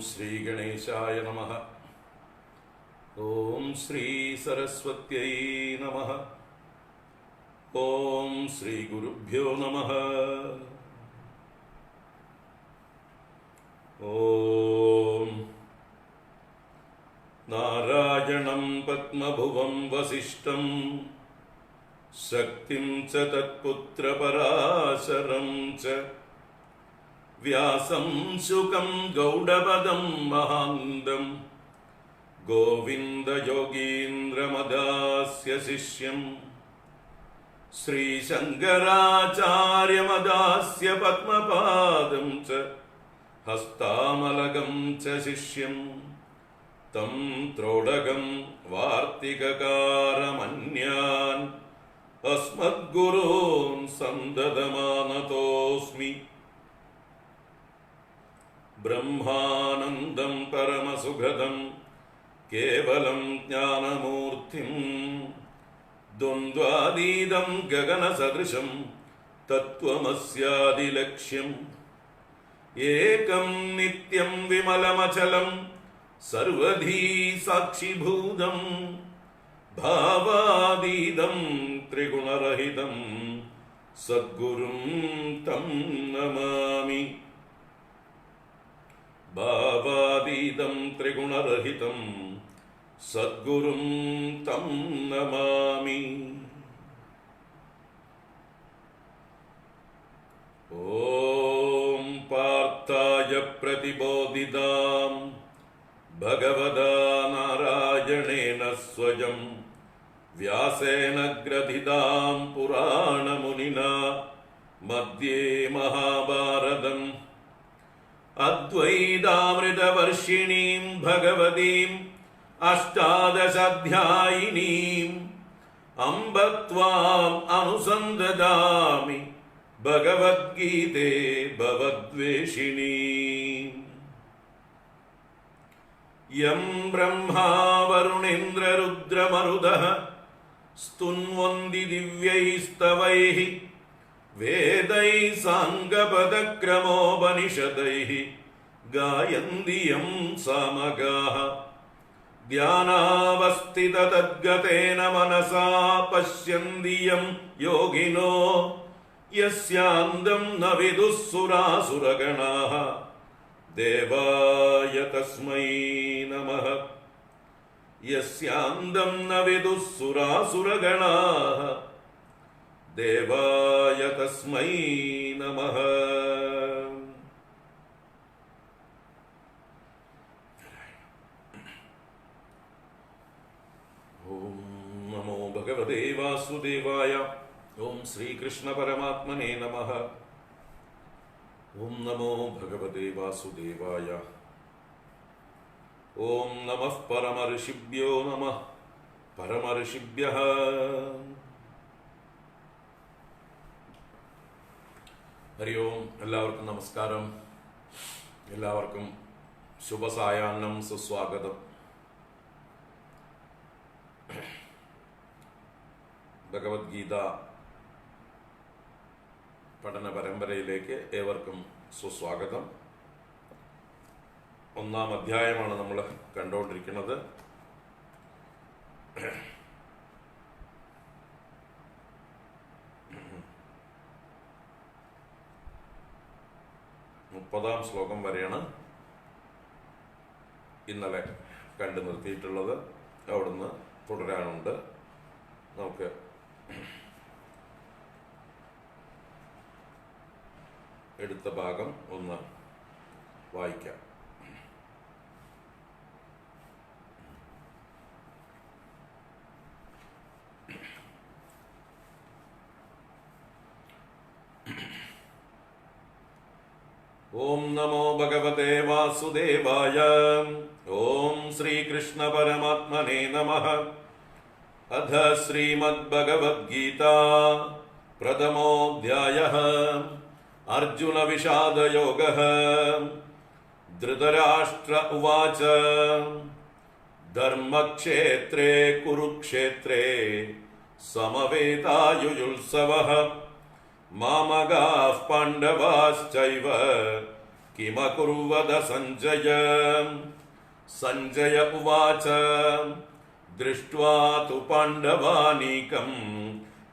ശ്രീ ഗണേശായ നമഃ. ഓം ശ്രീ സരസ്വത്यै നമഃ. ഓം ശ്രീ ഗുരുഭ്യോ നമഃ. ഓം നാരായണം പത്മഭുവം വസിഷ്ഠം ശക്തിം ച തത്പുത്രപരാശരം ച വ്യാസം ശുകം ഗൗഡപദം മഹാന്തം ഗോവിന്ദയോഗീന്ദ്രമദാസ്യ ശിഷ്യം ശ്രീശങ്കരാചാര്യമദാസ്യ പത്മപാദം ച ഹസ്താമലകം ച ശിഷ്യം തം ത്രോടകം വാർത്തികകാരമന്യാൻ അസ്മദ്ഗുരൂൻ സന്തതമാനതോസ്മി. ബ്രഹ്മാനന്ദം പരമസുഖദം കേവലം ജ്ഞാനമൂർത്തിം ദ്വന്ദ്വാതീതം ഗഗനസദൃശം തത്വമസ്യാദിലക്ഷ്യം ഏകം നിത്യം വിമലമചലം സർവധീ സാക്ഷിഭൂതം ഭാവാതീതം ത്രിഗുണരഹിതം സദ്ഗുരും തം നമാമി. ഭാവാതീതം ത്രിഗുണരഹിതം സദ്ഗുരും തം നമാമി. ഓം പാർത്ഥായ പ്രതിബോധിതാം ഭഗവതാ നാരായണേന സ്വയം വ്യാസേന ഗ്രഥിതാം പുരാണമുനിനാ മധ്യേ മഹാഭാരതം അദ്വൈതാമൃതവർഷിണീം ഭഗവതീം അഷ്ടാദശാധ്യായിനീം അംബ ത്വാം അനുസന്ദദാമി ഭഗവദ്ഗീതേ ഭവദ്വേഷിണീം. യം ബ്രഹ്മാ വരുണേന്ദ്രരുദ്രമരുതഃ സ്തുന്വന്തി ദിവ്യൈസ്തവൈഃ വേദൈഃ സാംഗപദക്രമോപനിഷദൈഃ ഗായന്തി യം സാമഗാഃ. ധ്യാനാവസ്ഥിതതദ്ഗതേന മനസാ പശ്യന്തി യം യോഗിനോ യസ്യാന്തം ന വിദുഃ സുരാസുരഗണാഃ. ദേവായ തസ്മൈ നമഃ. യസ്യാന്തം ന വിദുഃ സുരാസുരഗണാഃ. ദേവായ തസ്മൈ നമഃ. ഓം നമോ ഭഗവതേ വാസുദേവായ. ഓം ശ്രീകൃഷ്ണ പരമാത്മനേ നമഃ. ഓം നമോ ഭഗവതേ വാസുദേവായ. ഓം നമഃ പരമഋഷിഭ്യോ നമഃ പരമഋഷിഭ്യഃ. ഹരി ഓം. എല്ലാവർക്കും നമസ്കാരം. എല്ലാവർക്കും ശുഭസായാഹ്നം, സുസ്വാഗതം. ഭഗവത്ഗീത പഠന പരമ്പരയിലേക്ക് ഏവർക്കും സുസ്വാഗതം. 1-ാം അധ്യായമാണ് നമ്മൾ കണ്ടുകൊണ്ടിരിക്കുന്നത്. മുപ്പതാം ശ്ലോകം വരെയാണ് ഇന്നലെ കണ്ടു നിർത്തിയിട്ടുള്ളത്. അവിടുന്ന് തുടരാനുണ്ട്. നമുക്ക് എടുത്ത ഭാഗം ഒന്ന് വായിക്കാം. ഓം നമോ ഭഗവതേ വാസുദേവായ. ഓം ശ്രീകൃഷ്ണ പരമാത്മനേ നമഃ. അഥ ശ്രീമദ്ഭഗവദ്ഗീതാ പ്രഥമോऽധ്യായഃ. അർജുന വിഷാദയോഗഃ. ധൃതരാഷ്ട്ര ഉവാച ധർമ്മക്ഷേത്രേ കുരുക്ഷേത്രേ സമവേതായുയുത്സവഃ മാമകാഃ പാണ്ഡവാശ്ചൈവ किमकुर्वद सञ्जय सञ्जय उवाच दृष्ट्वा तु पाण्डवानीकं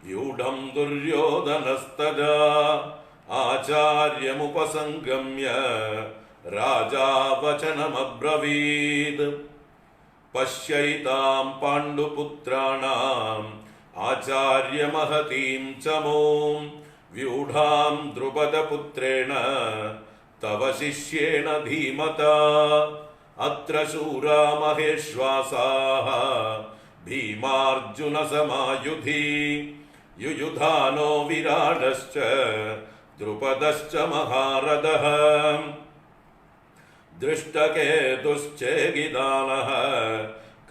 व्यूढं दुर्योधनस्तदा आचार्यमुपसङ्गम्य राजा वचनमब्रवीत् पश्यैतां पाण्डुपुत्राणाम् आचार्यमहतीं च मों व्यूढां द्रुपदपुत्रेण तव शिष्येण धीमता अत्र शूरा महेश्वासाः भीमार्जुनसमायुधि युयुधानो विराडश्च द्रुपदश्च महारथः दृष्टकेतुश्चेकिदानः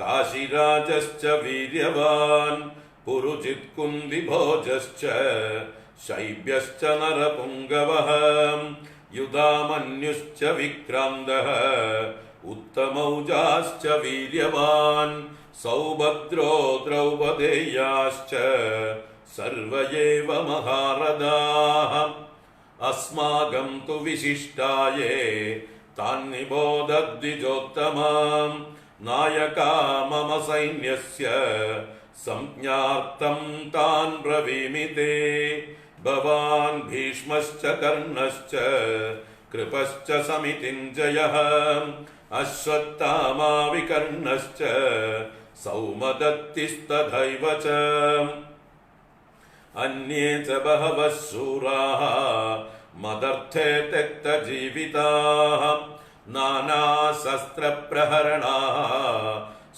काशीराजश्च वीर्यवान् पुरुजित्कुन्दिभोजश्च शैब्यश्च नरपुङ्गवः युधामन्युश्च विक्रान्तः उत्तमौजाश्च वीर्यवान् सौभद्रो द्रौपदेयाश्च सर्व एव महारथाः अस्माकं तु विशिष्टाये तान्निबोधद्विजोत्तमां नायका मम सैन्यस्य संज्ञार्थं तान् ब्रवीमि ते भवान् भीष्मश्च कर्णश्च कृपश्च समितिञ्जयः अश्वत्थामा विकर्णश्च सौमदत्तिस्तथैव च अन्ये च बहवः शूराः मदर्थे त्यक्तजीविताः नानाशस्त्रप्रहरणाः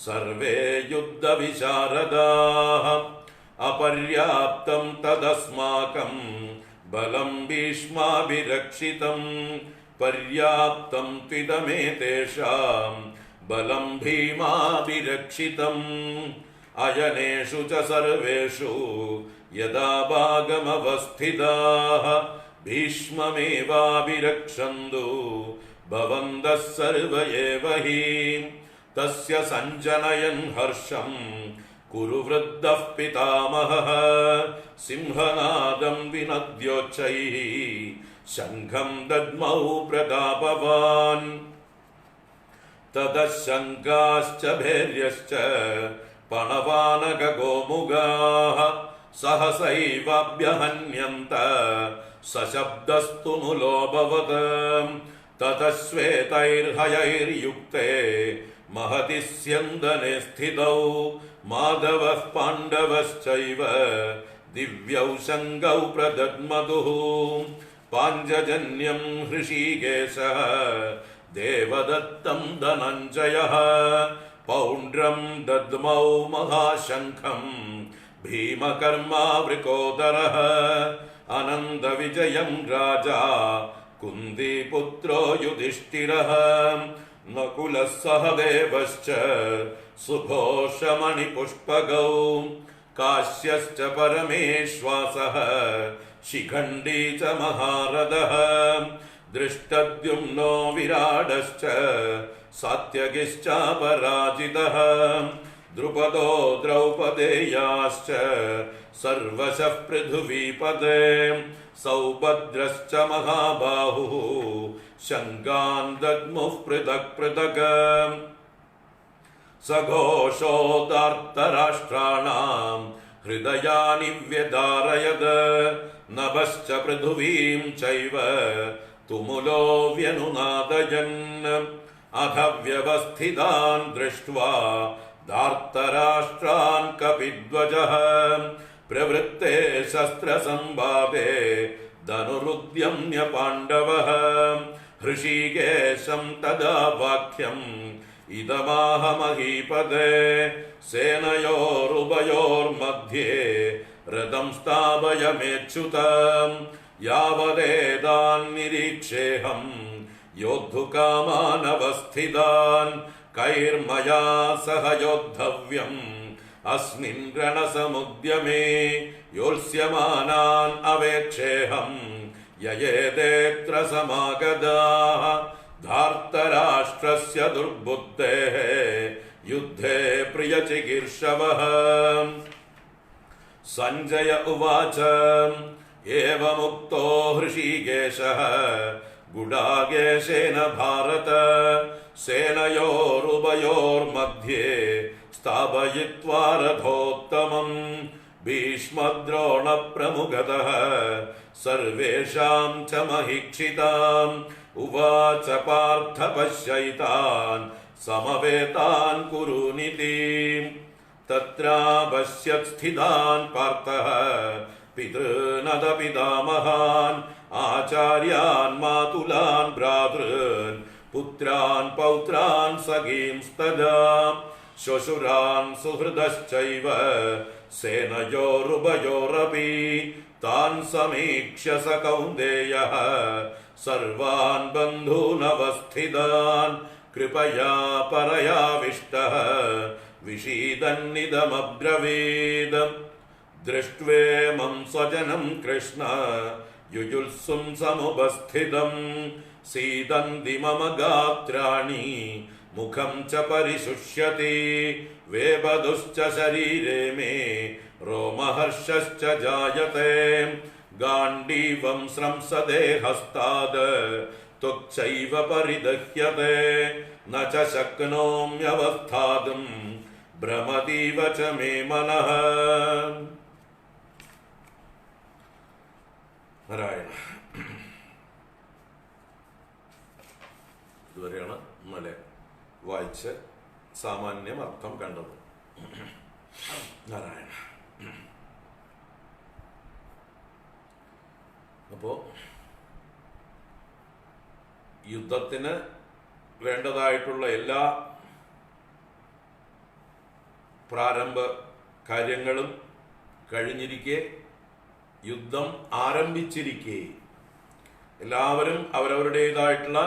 सर्वे युद्धविशारदाः अपर्याप्तं तदस्माकं बलं भीष्माभिरक्षितं पर्याप्तं त्विदमेतेषां बलं भीमाभिरक्षितम् अयनेषु च सर्वेषु यदा भागमवस्थिताः भीष्ममेवाभिरक्षन्तु भवन्तः सर्व एव हि तस्य सञ्जनयन् हर्षं कुरु वृद्धः पितामहः सिंहनादं विनद्योच्चैः शङ्खं दद्मौ प्रतापवान् ततः शङ्खाश्च भैर्यश्च पणवानकगोमुगाः सहसैवाभ्यहन्यन्त सशब्दस्तु मुलोऽभवत् ततः श्वेतैर्हयैर्युक्ते महति स्यन्दने स्थितौ माधवः पाण्डवश्चैव दिव्यौ शङ्खौ प्रदद्मधुः पाञ्चजन्यं हृषीकेशः देवदत्तं धनञ्जयः पौण्ड्रं दद्मौ महाशङ्खं भीमकर्मा वृकोदरः अनन्तविजयं राजा कुन्तीपुत्रो युधिष्ठिरः नकुलः सहदेवश्च सुघोषमणिपुष्पकौ काश्यश्च परमेश्वासः शिखण्डी च महारथः दृष्टद्युम्नो विराडश्च सात्यकिश्चापराजितः द्रुपदो द्रौपदेयाश्च सर्वशः पृथुवीपते सौभद्रश्च महाबाहुः शङ्खान् दद्मुः पृथक् पृथक् सघोषोदार्तराष्ट्राणां हृदयानि व्यधारयद नभश्च पृथुवीं चैव तुमुलो व्यनुनादयन् अथ व्यवस्थितान् दृष्ट्वा धार्तराष्ट्रान् कपिध्वजः प्रवृत्ते शस्त्रसंवादे धनुरुद्यम्य पाण्डवः हृषीकेशं तदा वाक्यम् इदमाह महीपते सेनयोरुभयोर्मध्ये रथं स्थापयमेच्युतम् यावदेतान्निरीक्षेऽहं योद्धुकामानवस्थितान् कैर्मया सह योद्धव्यम् अस्मिन् रणसमुद्यमे योत्स्यमानान् अवेक्षेऽहं ययेतेऽत्र समागताः धार्तराष्ट्रस्य दुर्बुद्धेः युद्धे प्रियचिकीर्षवः सञ्जय उवाच एवमुक्तो हृषीकेशः ഗുഡാകേശേന ഭാരത സേനയോരുഭയോർമധ്യേ സ്ഥാപയിത്വാ രഥോത്തമം ഭീഷ്മദ്രോണ പ്രമുഖതഃ സർവേഷാം ച മഹീക്ഷിതാം ഉവാച പാർത്ഥ പശ്യൈതാൻ സമവേതാൻ കുരുനിതി തത്രാപശ്യത് സ്ഥിതാൻ പാർത്ഥഃ പിതॄനദ പിതാമഹാൻ ആചാര്യാൻ മാതുലാൻ ഭ്രാതॄൻ പുത്രാൻ പൗത്രാൻ സഖീംസ്തദാ ശ്വശുരാൻ സുഹൃദശ്ചൈവ സേനയോരുഭയോരപി താൻ സമീക്ഷ്യ സ കൗന്ദേയഃ സർവാൻ ബന്ധൂനവസ്ഥിതാൻ കൃപയാ പരയാവിഷ്ടഃ വിഷീദന്നിദമബ്രവീദ് ദൃഷ്ട്വേമം സ്വജനം കൃഷ്ണ യുജുത്സും സമുപസ്ഥിതം സീദന്തി മമ ഗാത്രാണി മുഖം ച പരിശുഷ്യതി വേപദുശ്ച ശരീരേ മേ രോമഹർഷശ്ച ജായത്തെ ഗാണ്ഡീവം സ്രംസദേ ഹസ്താദ് ത്വക്ചൈവ പരിദഹ്യത്തെ ന ച ശക്നോമ്യവസ്ഥാതും ഭ്രമതീവ ച മേ മനഃ. നാരായണ. ഇതുവരെയാണ് ഇന്നലെ വായിച്ച് സാമാന്യം അർത്ഥം കണ്ടത്. നാരായണ. അപ്പോ യുദ്ധത്തിന് വേണ്ടതായിട്ടുള്ള എല്ലാ പ്രാരംഭ കാര്യങ്ങളും കഴിഞ്ഞിരിക്കെ, യുദ്ധം ആരംഭിച്ചിരിക്കെ എല്ലാവരും അവരവരുടേതായിട്ടുള്ള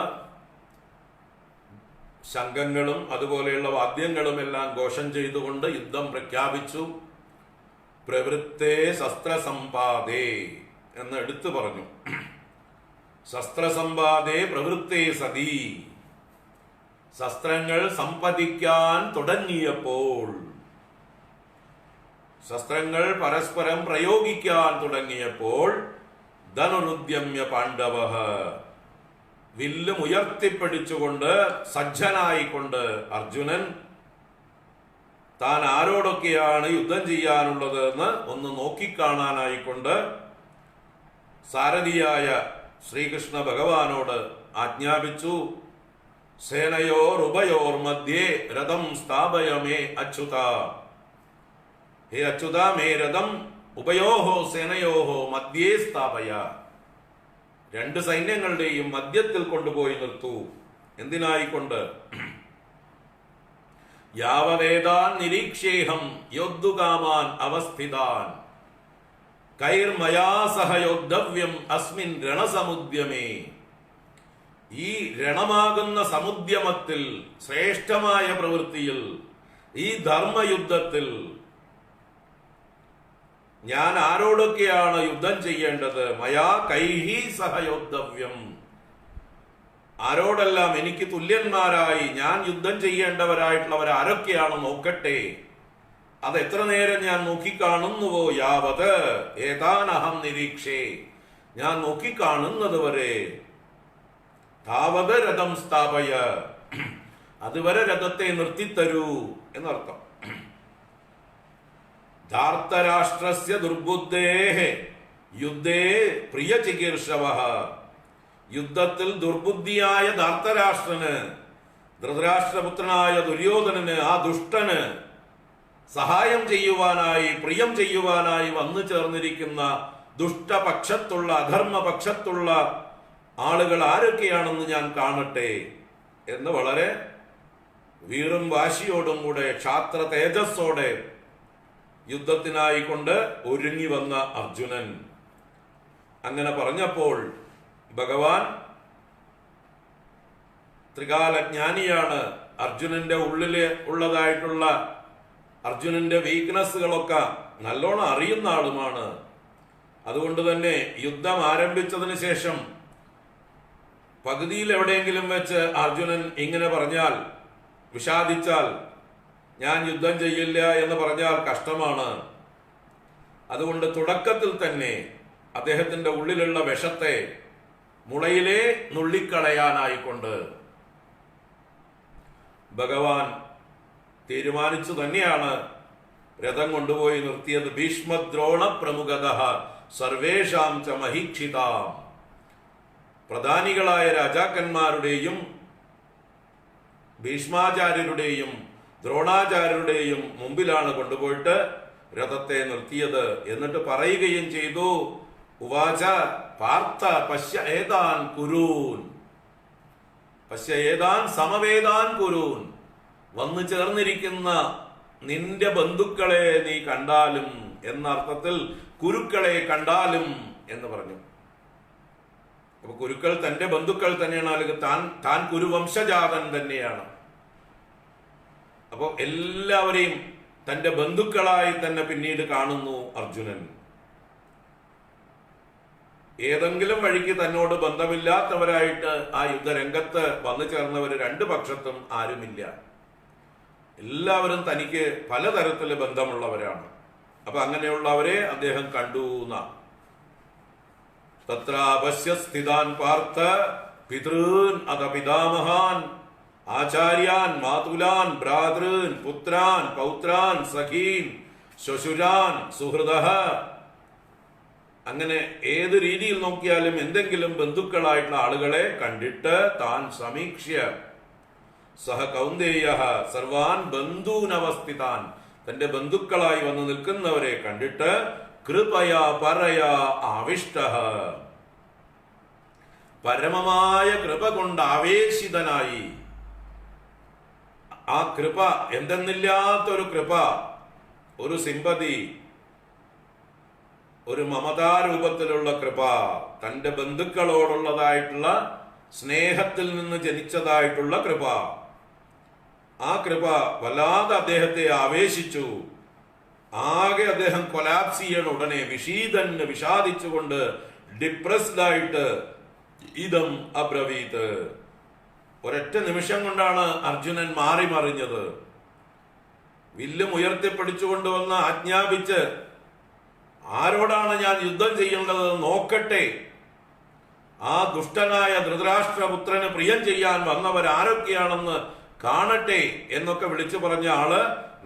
ശംഖങ്ങളും അതുപോലെയുള്ള വാദ്യങ്ങളും എല്ലാം ഘോഷം ചെയ്തുകൊണ്ട് യുദ്ധം പ്രഖ്യാപിച്ചു. പ്രവൃത്തേ ശസ്ത്രസമ്പാദേ എന്ന് എടുത്തു പറഞ്ഞു. ശസ്ത്രസമ്പാദേ പ്രവൃത്തേ സതി, ശസ്ത്രങ്ങൾ സമ്പദിക്കാൻ തുടങ്ങിയപ്പോൾ, ശസ്ത്രങ്ങൾ പരസ്പരം പ്രയോഗിക്കാൻ തുടങ്ങിയപ്പോൾ ധനുരുദ്യമ്യ പാണ്ഡവഃ, വില്ലും ഉയർത്തിപ്പിടിച്ചുകൊണ്ട് സജ്ജനായിക്കൊണ്ട് അർജുനൻ താൻ ആരോടൊക്കെയാണ് യുദ്ധം ചെയ്യാനുള്ളത് എന്ന് ഒന്ന് നോക്കിക്കാണാനായിക്കൊണ്ട് സാരഥിയായ ശ്രീകൃഷ്ണ ഭഗവാനോട് ആജ്ഞാപിച്ചു. സേനയോർ മധ്യേ രഥം സ്ഥാപയമേ അച്യുത. ഹേ അച്യുത, മേ രഥം ഉഭയോഹോ സേനയോഹോ മധ്യേ സ്ഥാപയ. രണ്ട് സൈന്യങ്ങളുടെയും മധ്യത്തിൽ കൊണ്ടുപോയി നിർത്തൂ. എന്തിനായിക്കൊണ്ട്? യാവവേദാൻ നിരീക്ഷേഹം യോദ്ധുകാമാൻ അവസ്ഥിതാൻ കൈർമയാ സഹ യോദ്ധവ്യം അസ്മിൻ രണസമുദ്യമേ. ഈ രണമാകുന്ന സമുദ്യമത്തിൽ, ശ്രേഷ്ഠമായ പ്രവൃത്തിയിൽ, ഈ ധർമ്മയുദ്ധത്തിൽ ഞാൻ ആരോടൊക്കെയാണ് യുദ്ധം ചെയ്യേണ്ടത്? മയാ കൈഹി സഹയോദ്ധവ്യം. ആരോടെല്ലാം എനിക്ക് തുല്യന്മാരായി ഞാൻ യുദ്ധം ചെയ്യേണ്ടവരായിട്ടുള്ളവർ ആരൊക്കെയാണ് നോക്കട്ടെ. അത് എത്ര നേരം ഞാൻ നോക്കിക്കാണുന്നുവോ, യാവത് ഏതാനഹം നിരീക്ഷേ, ഞാൻ നോക്കിക്കാണുന്നത് വരെ, താവത് രഥം സ്ഥാപയ, അതുവരെ രഥത്തെ നിർത്തിത്തരൂ എന്നർത്ഥം. ധാർത്തരാഷ്ട്രസ്യ ദുർബുദ്ധേഃ യുദ്ധേ പ്രിയ ചികീർഷവഃ. യുദ്ധത്തിൽ ദുർബുദ്ധിയായ ധാർത്തരാഷ്ട്രന്, ധൃതരാഷ്ട്രപുത്രനായ ദുര്യോധനന്, ആ ദുഷ്ടന് സഹായം ചെയ്യുവാനായി, പ്രിയം ചെയ്യുവാനായി വന്നു ചേർന്നിരിക്കുന്ന ദുഷ്ടപക്ഷത്തുള്ള, അധർമ്മപക്ഷത്തുള്ള ആളുകൾ ആരൊക്കെയാണെന്ന് ഞാൻ കാണട്ടെ എന്ന് വളരെ വീറും വാശിയോടും കൂടെ, ക്ഷാത്ര തേജസ്സോടെ യുദ്ധത്തിനായിക്കൊണ്ട് ഒരുങ്ങി വന്ന അർജുനൻ അങ്ങനെ പറഞ്ഞപ്പോൾ ഭഗവാൻ ത്രികാലജ്ഞാനിയാണ്. അർജുനന്റെ ഉള്ളില് ഉള്ളതായിട്ടുള്ള അർജുനന്റെ വീക്ക്നെസ്സുകളൊക്കെ നല്ലോണം അറിയുന്ന ആളുമാണ്. അതുകൊണ്ട് തന്നെ യുദ്ധം ആരംഭിച്ചതിന് ശേഷം പകുതിയിൽ എവിടെയെങ്കിലും വെച്ച് അർജുനൻ ഇങ്ങനെ പറഞ്ഞാൽ, വിഷാദിച്ചാൽ, ഞാൻ യുദ്ധം ചെയ്യില്ല എന്ന് പറഞ്ഞാൽ കഷ്ടമാണ്. അതുകൊണ്ട് തുടക്കത്തിൽ തന്നെ അദ്ദേഹത്തിന്റെ ഉള്ളിലുള്ള വിഷത്തെ മുളയിലെ നുള്ളിക്കളയാനായിക്കൊണ്ട് ഭഗവാൻ തീരുമാനിച്ചു തന്നെയാണ് രഥം കൊണ്ടുപോയി നിർത്തിയത്. ഭീഷ്മദ്രോണ പ്രമുഖത സർവേഷാം ച മഹീക്ഷിതാം. പ്രധാനികളായ രാജാക്കന്മാരുടെയും ഭീഷ്മാചാര്യരുടെയും ദ്രോണാചാര്യരുടെയും മുമ്പിലാണ് കൊണ്ടുപോയിട്ട് രഥത്തെ നിർത്തിയത്. എന്നിട്ട് പറയുകയും ചെയ്തു, ഉവാച പാർത്ഥ പശ്യ ഏതാൻ കുരൂൻ, പശ്യ ഏതാൻ സമവേദാൻ കുരൂൻ. വന്നു ചേർന്നിരിക്കുന്ന നിന്റെ ബന്ധുക്കളെ നീ കണ്ടാലും എന്ന അർത്ഥത്തിൽ കുരുക്കളെ കണ്ടാലും എന്ന് പറഞ്ഞു. അപ്പൊ കുരുക്കൾ തന്റെ ബന്ധുക്കൾ തന്നെയാണ്, അല്ലെങ്കിൽ താൻ കുരുവംശജാതൻ തന്നെയാണ്. അപ്പോൾ എല്ലാവരെയും തന്റെ ബന്ധുക്കളായി തന്നെ പിന്നീട് കാണുന്നു അർജുനൻ. ഏതെങ്കിലും വഴിക്ക് തന്നോട് ബന്ധമില്ലാത്തവരായിട്ട് ആ യുദ്ധരംഗത്ത് വന്നു ചേർന്നവർ രണ്ടു പക്ഷത്തും ആരുമില്ല. എല്ലാവരും തനിക്ക് പലതരത്തില് ബന്ധമുള്ളവരാണ്. അപ്പൊ അങ്ങനെയുള്ളവരെ അദ്ദേഹം കണ്ടു. തത്രാപശ്യ സ്ഥിതാൻ പാർത്ഥ പിതൃൻ അഥ പിതാമഹാൻ ആചാര്യാൻ മാതുലാൻ ഭ്രാതൃൻ പുത്രാൻ പൗത്രാൻ സഖീൻ ശ്വശുരാൻ സുഹൃദഃ. അങ്ങനെ ഏത് രീതിയിൽ നോക്കിയാലും എന്തെങ്കിലും ബന്ധുക്കളായിട്ടുള്ള ആളുകളെ കണ്ടിട്ട് താൻ സമീക്ഷ്യ സഹ കൗന്ദേയ സർവാൻ ബന്ധൂനവസ്ഥിതാൻ, തന്റെ ബന്ധുക്കളായി വന്ന് നിൽക്കുന്നവരെ കണ്ടിട്ട് കൃപയാ പരയാ ആവിഷ്ടഃ, പരമമായ കൃപ കൊണ്ട് ആവേശിതനായി. ആ കൃപ എന്തെന്നില്ലാത്തൊരു കൃപ, ഒരു സിമ്പതി, ഒരു മമതാരൂപത്തിലുള്ള കൃപ, തന്റെ ബന്ധുക്കളോടുള്ളതായിട്ടുള്ള സ്നേഹത്തിൽ നിന്ന് ജനിച്ചതായിട്ടുള്ള കൃപ. ആ കൃപ വല്ലാതെ അദ്ദേഹത്തെ ആവേശിച്ചു. ആകെ അദ്ദേഹം കൊലാപ്സ് ചെയ്യണ ഉടനെ വിഷാദിച്ചുകൊണ്ട് ഡിപ്രസ്ഡ് ആയിട്ട് ഇതം അബ്രവീത്. ഒരൊറ്റ നിമിഷം കൊണ്ടാണ് അർജുനൻ മാറി മറിഞ്ഞത്. വില്ലും ഉയർത്തിപ്പിടിച്ചുകൊണ്ടുവന്ന് ആജ്ഞാപിച്ച്, ആരോടാണ് ഞാൻ യുദ്ധം ചെയ്യേണ്ടത് നോക്കട്ടെ, ആ ദുഷ്ടനായ ധൃതരാഷ്ട്രപുത്രന് പ്രിയം ചെയ്യാൻ വന്നവരാരൊക്കെയാണെന്ന് കാണട്ടെ എന്നൊക്കെ വിളിച്ചു പറഞ്ഞ ആള്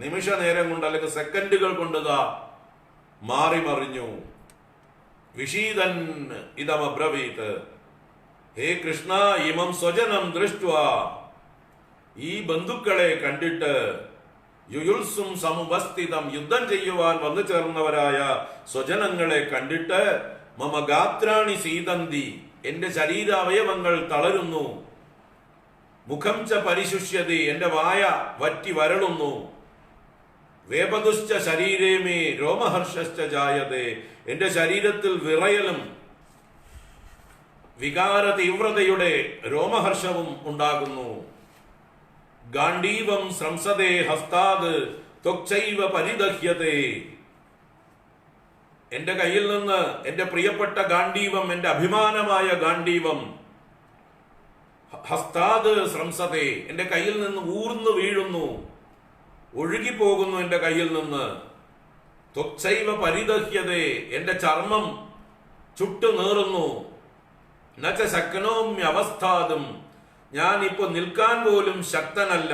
നിമിഷ നേരം കൊണ്ട് അല്ലെങ്കിൽ സെക്കൻഡുകൾ കൊണ്ടുതാ മാറി മറിഞ്ഞു. വിഷീദൻ ഇതമബ്രവീത്, ഹേ കൃഷ്ണ ഇമം സ്വജനം ദൃഷ്ട്വാ, ഈ ബന്ധുക്കളെ കണ്ടിട്ട്, യുയുത്സും സമുപസ്ഥിതം, യുദ്ധം ചെയ്യുവാൻ വന്നു ചേർന്നവരായ സ്വജനങ്ങളെ കണ്ടിട്ട്, മമ ഗാത്രാണി സീതന്തി, എന്റെ ശരീരാവയവങ്ങൾ തളരുന്നു, മുഖം ച പരിശുഷ്യതി, എന്റെ വായ വറ്റി വരളുന്നു, വേപതുശ്ച ശരീരേമേ രോമഹർഷശ്ച ജായതേ, എന്റെ ശരീരത്തിൽ വിറയലും വികാര തീവ്രതയുടെ രോമഹർഷവും ഉണ്ടാകുന്നു. ഗാണ്ഡീവം ശ്രംസതേ ഹസ്താത് ത്വക്ചൈവ പരിദഹ്യതേ, എന്റെ കയ്യിൽ നിന്ന് എന്റെ പ്രിയപ്പെട്ട ഗാണ്ഡീവം, എന്റെ അഭിമാനമായ ഗാണ്ഡീവം, ഹസ്താത് ശ്രംസതേ, എന്റെ കയ്യിൽ നിന്ന് ഊർന്നു വീഴുന്നു, ഒഴുകിപ്പോകുന്നു എന്റെ കയ്യിൽ നിന്ന്. ത്വക്ചൈവ പരിദഹ്യതേ, എന്റെ ചർമ്മം ചുട്ടു നീറുന്നു. നച ശക്നോമ്യവസ്ഥാതും, ഞാൻ ഇപ്പൊ നിൽക്കാൻ പോലും ശക്തനല്ല.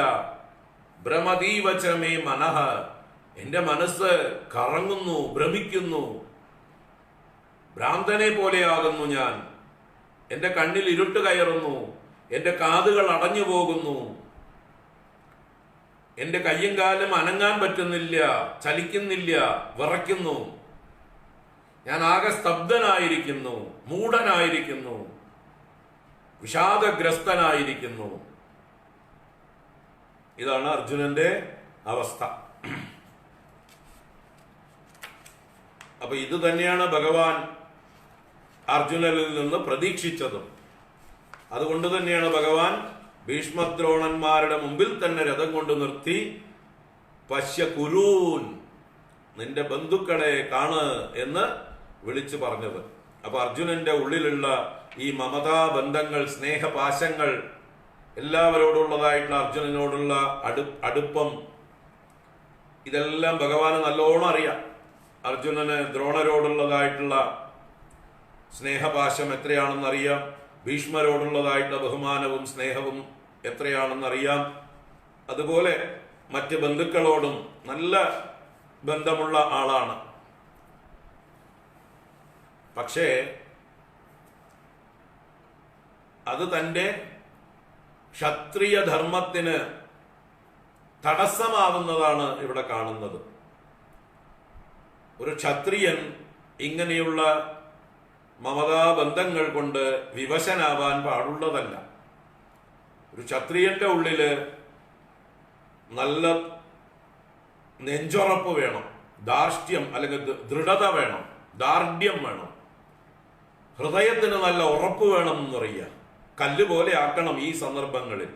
ഭ്രമതീവച മേ മനഃ, എന്റെ മനസ്സ് കറങ്ങുന്നു, ഭ്രമിക്കുന്നു, ഭ്രാന്തനെ പോലെയാകുന്നു ഞാൻ. എന്റെ കണ്ണിൽ ഇരുട്ട് കയറുന്നു, എന്റെ കാതുകൾ അടഞ്ഞു പോകുന്നു, എന്റെ കയ്യും കാലും അനങ്ങാൻ പറ്റുന്നില്ല, ചലിക്കുന്നില്ല, വിറയ്ക്കുന്നു. ഞാൻ ആകെ സ്തബ്ധനായിരിക്കുന്നു, മൂഢനായിരിക്കുന്നു, വിഷാദഗ്രസ്തനായിരിക്കുന്നു. ഇതാണ് അർജുനന്റെ അവസ്ഥ. അപ്പൊ ഇത് തന്നെയാണ് ഭഗവാൻ അർജുനനിൽ നിന്ന് പ്രതീക്ഷിച്ചതും. അതുകൊണ്ട് തന്നെയാണ് ഭഗവാൻ ഭീഷ്മദ്രോണന്മാരുടെ മുമ്പിൽ തന്നെ രഥം കൊണ്ട് നിർത്തി, പശ്യ കുരൂൻ, നിന്റെ ബന്ധുക്കളെ കാണ് എന്ന് വിളിച്ചു പറഞ്ഞത്. അപ്പൊ അർജുനന്റെ ഉള്ളിലുള്ള ഈ മമതാ ബന്ധങ്ങൾ, സ്നേഹപാശങ്ങൾ, എല്ലാവരോടുള്ളതായിട്ടുള്ള അർജുനനോടുള്ള അടുപ്പം, ഇതെല്ലാം ഭഗവാന് നല്ലോണം അറിയാം. അർജുനന് ദ്രോണരോടുള്ളതായിട്ടുള്ള സ്നേഹപാശം എത്രയാണെന്നറിയാം, ഭീഷ്മരോടുള്ളതായിട്ടുള്ള ബഹുമാനവും സ്നേഹവും എത്രയാണെന്നറിയാം. അതുപോലെ മറ്റ് ബന്ധുക്കളോടും നല്ല ബന്ധമുള്ള ആളാണ്. പക്ഷേ അത് തൻ്റെ ക്ഷത്രിയ ധർമ്മത്തിന് തടസ്സമാവുന്നതാണ് ഇവിടെ കാണുന്നത്. ഒരു ക്ഷത്രിയൻ ഇങ്ങനെയുള്ള മമതാബന്ധങ്ങൾ കൊണ്ട് വിവശനാവാൻ പാടുള്ളതല്ല. ഒരു ക്ഷത്രിയന്റെ ഉള്ളില് നല്ല നെഞ്ചുറപ്പ് വേണം, ധാർഷ്ട്യം അല്ലെങ്കിൽ ദൃഢത വേണം, ദാർഢ്യം വേണം, ഹൃദയത്തിന് നല്ല ഉറപ്പ് വേണം എന്ന് പറയുക. കല്ലുപോലെ ആക്കണം ഈ സന്ദർഭങ്ങളിൽ.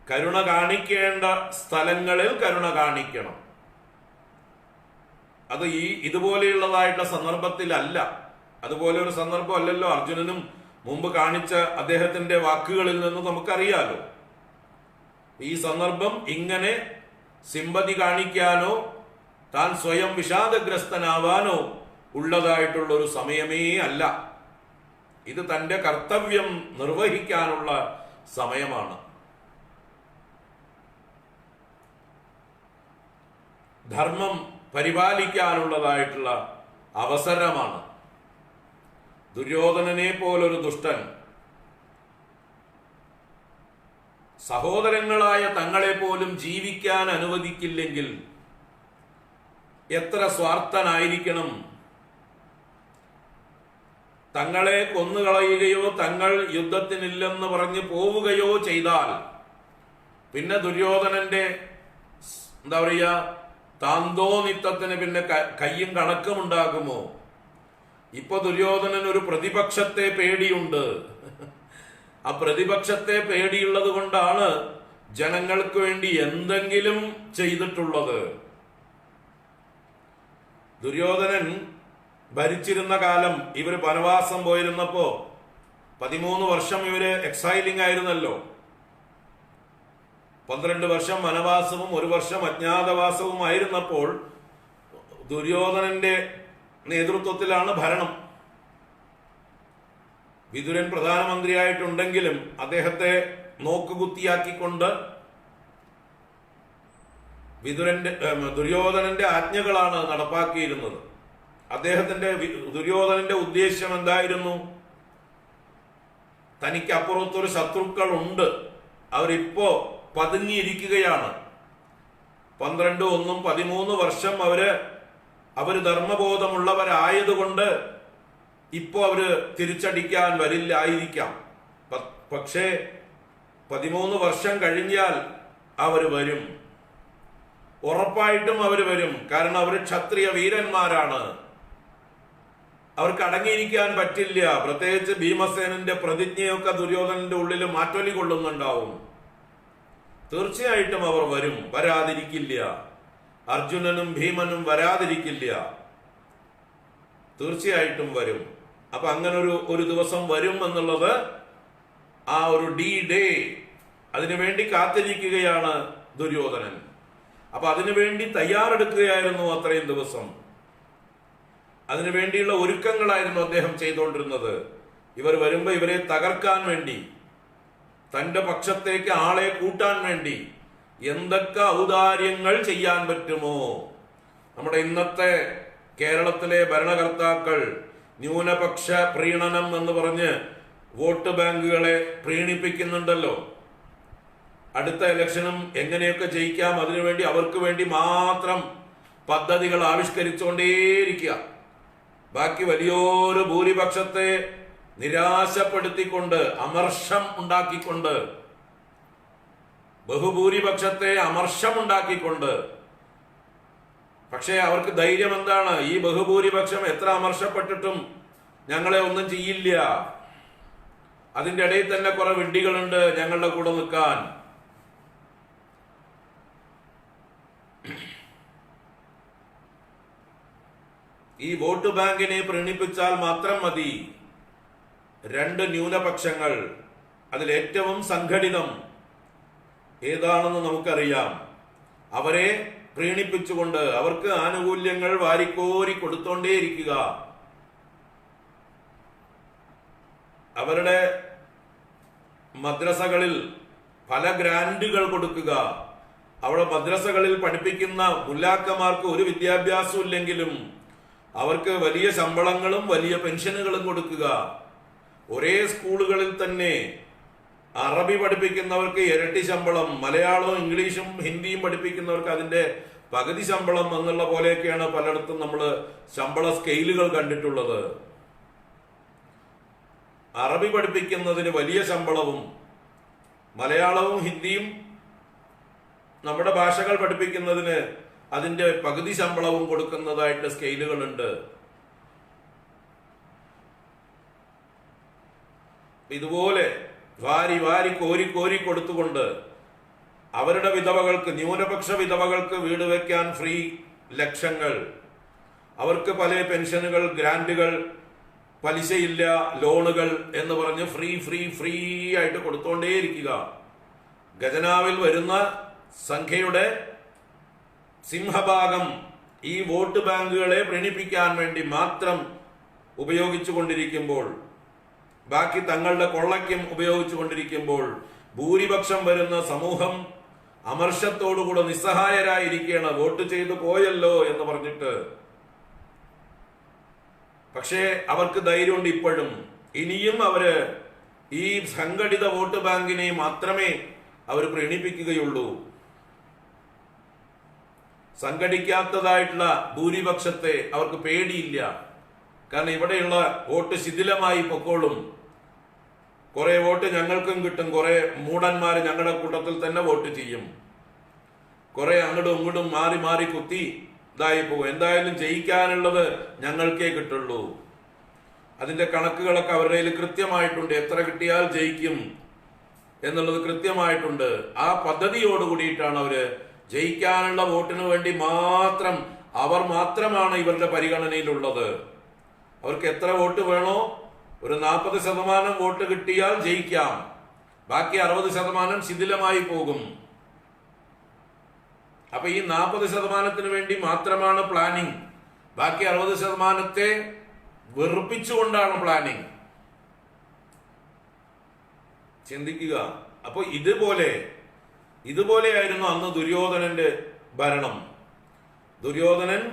കരുണ കാണിക്കേണ്ട സ്ഥലങ്ങളിൽ കരുണ കാണിക്കണം. അത് ഇതുപോലെയുള്ളതായിട്ടുള്ള സന്ദർഭത്തിലല്ല. അതുപോലെ ഒരു സന്ദർഭം അല്ലല്ലോ അർജുനനും മുമ്പ് കാണിച്ച അദ്ദേഹത്തിന്റെ വാക്കുകളിൽ നിന്ന് നമുക്കറിയാലോ. ഈ സന്ദർഭം ഇങ്ങനെ സിമ്പതി കാണിക്കാനോ താൻ സ്വയം വിഷാദഗ്രസ്തനാവാനോ ഉള്ളതായിട്ടുള്ള ഒരു സമയമേ അല്ല. ഇത് തന്റെ കർത്തവ്യം നിർവഹിക്കാനുള്ള സമയമാണ്. ധർമ്മം പരിപാലിക്കാനുള്ളതായിട്ടുള്ള അവസരമാണ്. ദുര്യോധനനെ പോലൊരു ദുഷ്ടൻ സഹോദരങ്ങളായ തങ്ങളെ പോലും ജീവിക്കാൻ അനുവദിക്കില്ലെങ്കിൽ എത്ര സ്വാർത്ഥനായിരിക്കണം. തങ്ങളെ കൊന്നുകളയുകയോ തങ്ങൾ യുദ്ധത്തിനില്ലെന്ന് പറഞ്ഞ് പോവുകയോ ചെയ്താൽ പിന്നെ ദുര്യോധനന്റെ എന്താ പറയുക, താന്തോനിത്തത്തിന് പിന്നെ കയ്യും കണക്കുമുണ്ടാകുമോ? ഇപ്പൊ ദുര്യോധനൻ ഒരു പ്രതിപക്ഷത്തെ പേടിയുണ്ട്. ആ പ്രതിപക്ഷത്തെ പേടിയുള്ളത് കൊണ്ടാണ് ജനങ്ങൾക്ക് വേണ്ടി എന്തെങ്കിലും ചെയ്തിട്ടുള്ളത്. ദുര്യോധനൻ ഭരിച്ചിരുന്ന കാലം, ഇവര് വനവാസം പോയിരുന്നപ്പോ 13 വർഷം ഇവര് എക്സൈലിംഗ് ആയിരുന്നല്ലോ. 12 വർഷം വനവാസവും 1 വർഷം അജ്ഞാതവാസവും ആയിരുന്നപ്പോൾ ദുര്യോധനന്റെ നേതൃത്വത്തിലാണ് ഭരണം. വിതുരൻ പ്രധാനമന്ത്രിയായിട്ടുണ്ടെങ്കിലും അദ്ദേഹത്തെ നോക്കുകുത്തിയാക്കിക്കൊണ്ട് ദുര്യോധനന്റെ ആജ്ഞകളാണ് നടപ്പാക്കിയിരുന്നത്. ദുര്യോധനന്റെ ഉദ്ദേശ്യം എന്തായിരുന്നു? തനിക്ക് അപ്പുറത്തൊരു ശത്രുക്കൾ ഉണ്ട്, അവരിപ്പോ പതുങ്ങിയിരിക്കുകയാണ്. 12, 1, 13 വർഷം അവര് ധർമ്മബോധമുള്ളവരായതുകൊണ്ട് ഇപ്പോ അവര് തിരിച്ചടിക്കാൻ വരില്ലായിരിക്കാം. പക്ഷേ 13 വർഷം കഴിഞ്ഞാൽ അവര് വരും, ഉറപ്പായിട്ടും അവര് വരും. കാരണം അവര് ക്ഷത്രിയ വീരന്മാരാണ്, അവർക്ക് അടങ്ങിയിരിക്കാൻ പറ്റില്ല. പ്രത്യേകിച്ച് ഭീമസേനന്റെ പ്രതിജ്ഞയൊക്കെ ദുര്യോധനന്റെ ഉള്ളിൽ മാറ്റൊലി കൊള്ളുന്നുണ്ടാവും. തീർച്ചയായിട്ടും അവർ വരും, വരാതിരിക്കില്ല. അർജുനനും ഭീമനും വരാതിരിക്കില്ല, തീർച്ചയായിട്ടും വരും. അപ്പൊ അങ്ങനെ ഒരു ദിവസം വരും എന്നുള്ളത് ആ ഒരു ഡേ അതിനുവേണ്ടി കാത്തിരിക്കുകയാണ് ദുര്യോധനൻ. അപ്പൊ അതിനുവേണ്ടി തയ്യാറെടുക്കുകയായിരുന്നു അത്രയും ദിവസം. അതിനുവേണ്ടിയുള്ള ഒരുക്കങ്ങളായിരുന്നു അദ്ദേഹം ചെയ്തുകൊണ്ടിരുന്നത്. ഇവർ വരുമ്പോ ഇവരെ തകർക്കാൻ വേണ്ടി, തന്റെ പക്ഷത്തേക്ക് ആളെ കൂട്ടാൻ വേണ്ടി എന്തൊക്കെ ഔദാര്യങ്ങൾ ചെയ്യാൻ പറ്റുമോ. നമ്മുടെ ഇന്നത്തെ കേരളത്തിലെ ഭരണകർത്താക്കൾ ന്യൂനപക്ഷ പ്രീണനം എന്ന് പറഞ്ഞ് വോട്ട് ബാങ്കുകളെ പ്രീണിപ്പിക്കുന്നുണ്ടല്ലോ. അടുത്ത ഇലക്ഷനും എങ്ങനെയൊക്കെ ജയിക്കാം, അതിനുവേണ്ടി അവർക്ക് വേണ്ടി മാത്രം പദ്ധതികൾ ആവിഷ്കരിച്ചുകൊണ്ടേയിരിക്കുക. ബാക്കി വലിയൊരു ഭൂരിപക്ഷത്തെ നിരാശപ്പെടുത്തിക്കൊണ്ട്, അമർഷം ഉണ്ടാക്കിക്കൊണ്ട്, ബഹുഭൂരിപക്ഷത്തെ അമർഷമുണ്ടാക്കിക്കൊണ്ട്. പക്ഷേ അവർക്ക് ധൈര്യം എന്താണ്? ഈ ബഹുഭൂരിപക്ഷം എത്ര അമർഷപ്പെട്ടിട്ടും ഞങ്ങളെ ഒന്നും ചെയ്യില്ല, അതിന്റെ ഇടയിൽ തന്നെ കുറെ വിഡ്ഢികളുണ്ട് ഞങ്ങളുടെ കൂടെ നിൽക്കാൻ. ഈ വോട്ട് ബാങ്കിനെ പ്രീണിപ്പിച്ചാൽ മാത്രം മതി. 2 ന്യൂനപക്ഷങ്ങൾ, അതിലേറ്റവും സംഘടിതം ഏതാണെന്ന് നമുക്കറിയാം. അവരെ പ്രീണിപ്പിച്ചുകൊണ്ട് അവർക്ക് ആനുകൂല്യങ്ങൾ വാരിക്കോരി കൊടുത്തോണ്ടേയിരിക്കുക. അവരുടെ മദ്രസകളിൽ പല ഗ്രാൻഡുകൾ കൊടുക്കുക, അവിടെ മദ്രസകളിൽ പഠിപ്പിക്കുന്ന മുല്ലാക്കന്മാർക്ക് ഒരു വിദ്യാഭ്യാസവും ഇല്ലെങ്കിലും അവർക്ക് വലിയ ശമ്പളങ്ങളും വലിയ പെൻഷനുകളും കൊടുക്കുക. ഒരേ സ്കൂളുകളിൽ തന്നെ അറബി പഠിപ്പിക്കുന്നവർക്ക് ഇരട്ടി ശമ്പളം, മലയാളവും ഇംഗ്ലീഷും ഹിന്ദിയും പഠിപ്പിക്കുന്നവർക്ക് അതിന്റെ പകുതി ശമ്പളം എന്നുള്ള പോലെയൊക്കെയാണ് പലയിടത്തും നമ്മൾ ശമ്പള സ്കെയിലുകൾ കണ്ടിട്ടുള്ളത്. അറബി പഠിപ്പിക്കുന്നതിന് വലിയ ശമ്പളവും മലയാളവും ഹിന്ദിയും നമ്മുടെ ഭാഷകൾ പഠിപ്പിക്കുന്നതിന് അതിന്റെ പകുതി ശമ്പളവും കൊടുക്കുന്നതായിട്ട് സ്കെയിലുകളുണ്ട്. ഇതുപോലെ വാരി വാരി കോരി കോരി കൊടുത്തുകൊണ്ട് അവരുടെ വിധവകൾക്ക്, ന്യൂനപക്ഷ വിധവകൾക്ക് വീട് വയ്ക്കാൻ ഫ്രീ ലക്ഷങ്ങൾ, അവർക്ക് പല പെൻഷനുകൾ, ഗ്രാൻഡുകൾ, പലിശയില്ല ലോണുകൾ എന്ന് പറഞ്ഞ് ഫ്രീ ഫ്രീ ഫ്രീ ആയിട്ട് കൊടുത്തോണ്ടേയിരിക്കുക. ഖജനാവിൽ വരുന്ന സംഖ്യയുടെ സിംഹഭാഗം ഈ വോട്ട് ബാങ്കുകളെ പ്രീണിപ്പിക്കാൻ വേണ്ടി മാത്രം ഉപയോഗിച്ചു കൊണ്ടിരിക്കുമ്പോൾ, ബാക്കി തങ്ങളുടെ കൊള്ളയ്ക്കും ഉപയോഗിച്ചു കൊണ്ടിരിക്കുമ്പോൾ, ഭൂരിപക്ഷം വരുന്ന സമൂഹം അമർഷത്തോടുകൂടെ നിസ്സഹായരായിരിക്കുകയാണ്, വോട്ട് ചെയ്തു പോയല്ലോ എന്ന് പറഞ്ഞിട്ട്. പക്ഷേ അവർക്ക് ധൈര്യമുണ്ട് ഇപ്പോഴും. ഇനിയും അവര് ഈ സംഘടിത വോട്ട് ബാങ്കിനെ മാത്രമേ അവർ പ്രീണിപ്പിക്കുകയുള്ളൂ. സംഘടിക്കാത്തതായിട്ടുള്ള ഭൂരിപക്ഷത്തെ അവർക്ക് പേടിയില്ല. കാരണം ഇവിടെയുള്ള വോട്ട് ശിഥിലമായി പൊക്കോളും. കുറെ വോട്ട് ഞങ്ങൾക്കും കിട്ടും, കുറെ മൂടന്മാര് ഞങ്ങളുടെ കൂട്ടത്തിൽ തന്നെ വോട്ട് ചെയ്യും, കുറെ അങ്ങോട്ടും ഇങ്ങോട്ടും മാറി മാറി കുത്തി ഇതായി പോകും. എന്തായാലും ജയിക്കാനുള്ളത് ഞങ്ങൾക്കേ കിട്ടുള്ളൂ. അതിന്റെ കണക്കുകളൊക്കെ അവരുടെ കയ്യിൽ കൃത്യമായിട്ടുണ്ട്, എത്ര കിട്ടിയാൽ ജയിക്കും എന്നുള്ളത് കൃത്യമായിട്ടുണ്ട്. ആ പദ്ധതിയോട് കൂടിയിട്ടാണ് അവര് ജയിക്കാനുള്ള വോട്ടിന് വേണ്ടി മാത്രം, അവർ മാത്രമാണ് ഇവരുടെ പരിഗണനയിലുള്ളത്. അവർക്ക് എത്ര വോട്ട് വേണോ, ഒരു 40% വോട്ട് കിട്ടിയാൽ ജയിക്കാം, ബാക്കി 60% ശിഥിലമായി പോകും. അപ്പൊ ഈ 40% വേണ്ടി മാത്രമാണ് പ്ലാനിങ്, ബാക്കി 60% വെറുപ്പിച്ചുകൊണ്ടാണ് പ്ലാനിങ്. ചിന്തിക്കുക. അപ്പൊ ഇതുപോലെയായിരുന്നു അന്ന് ദുര്യോധനന്റെ ഭരണം. ദുര്യോധനൻ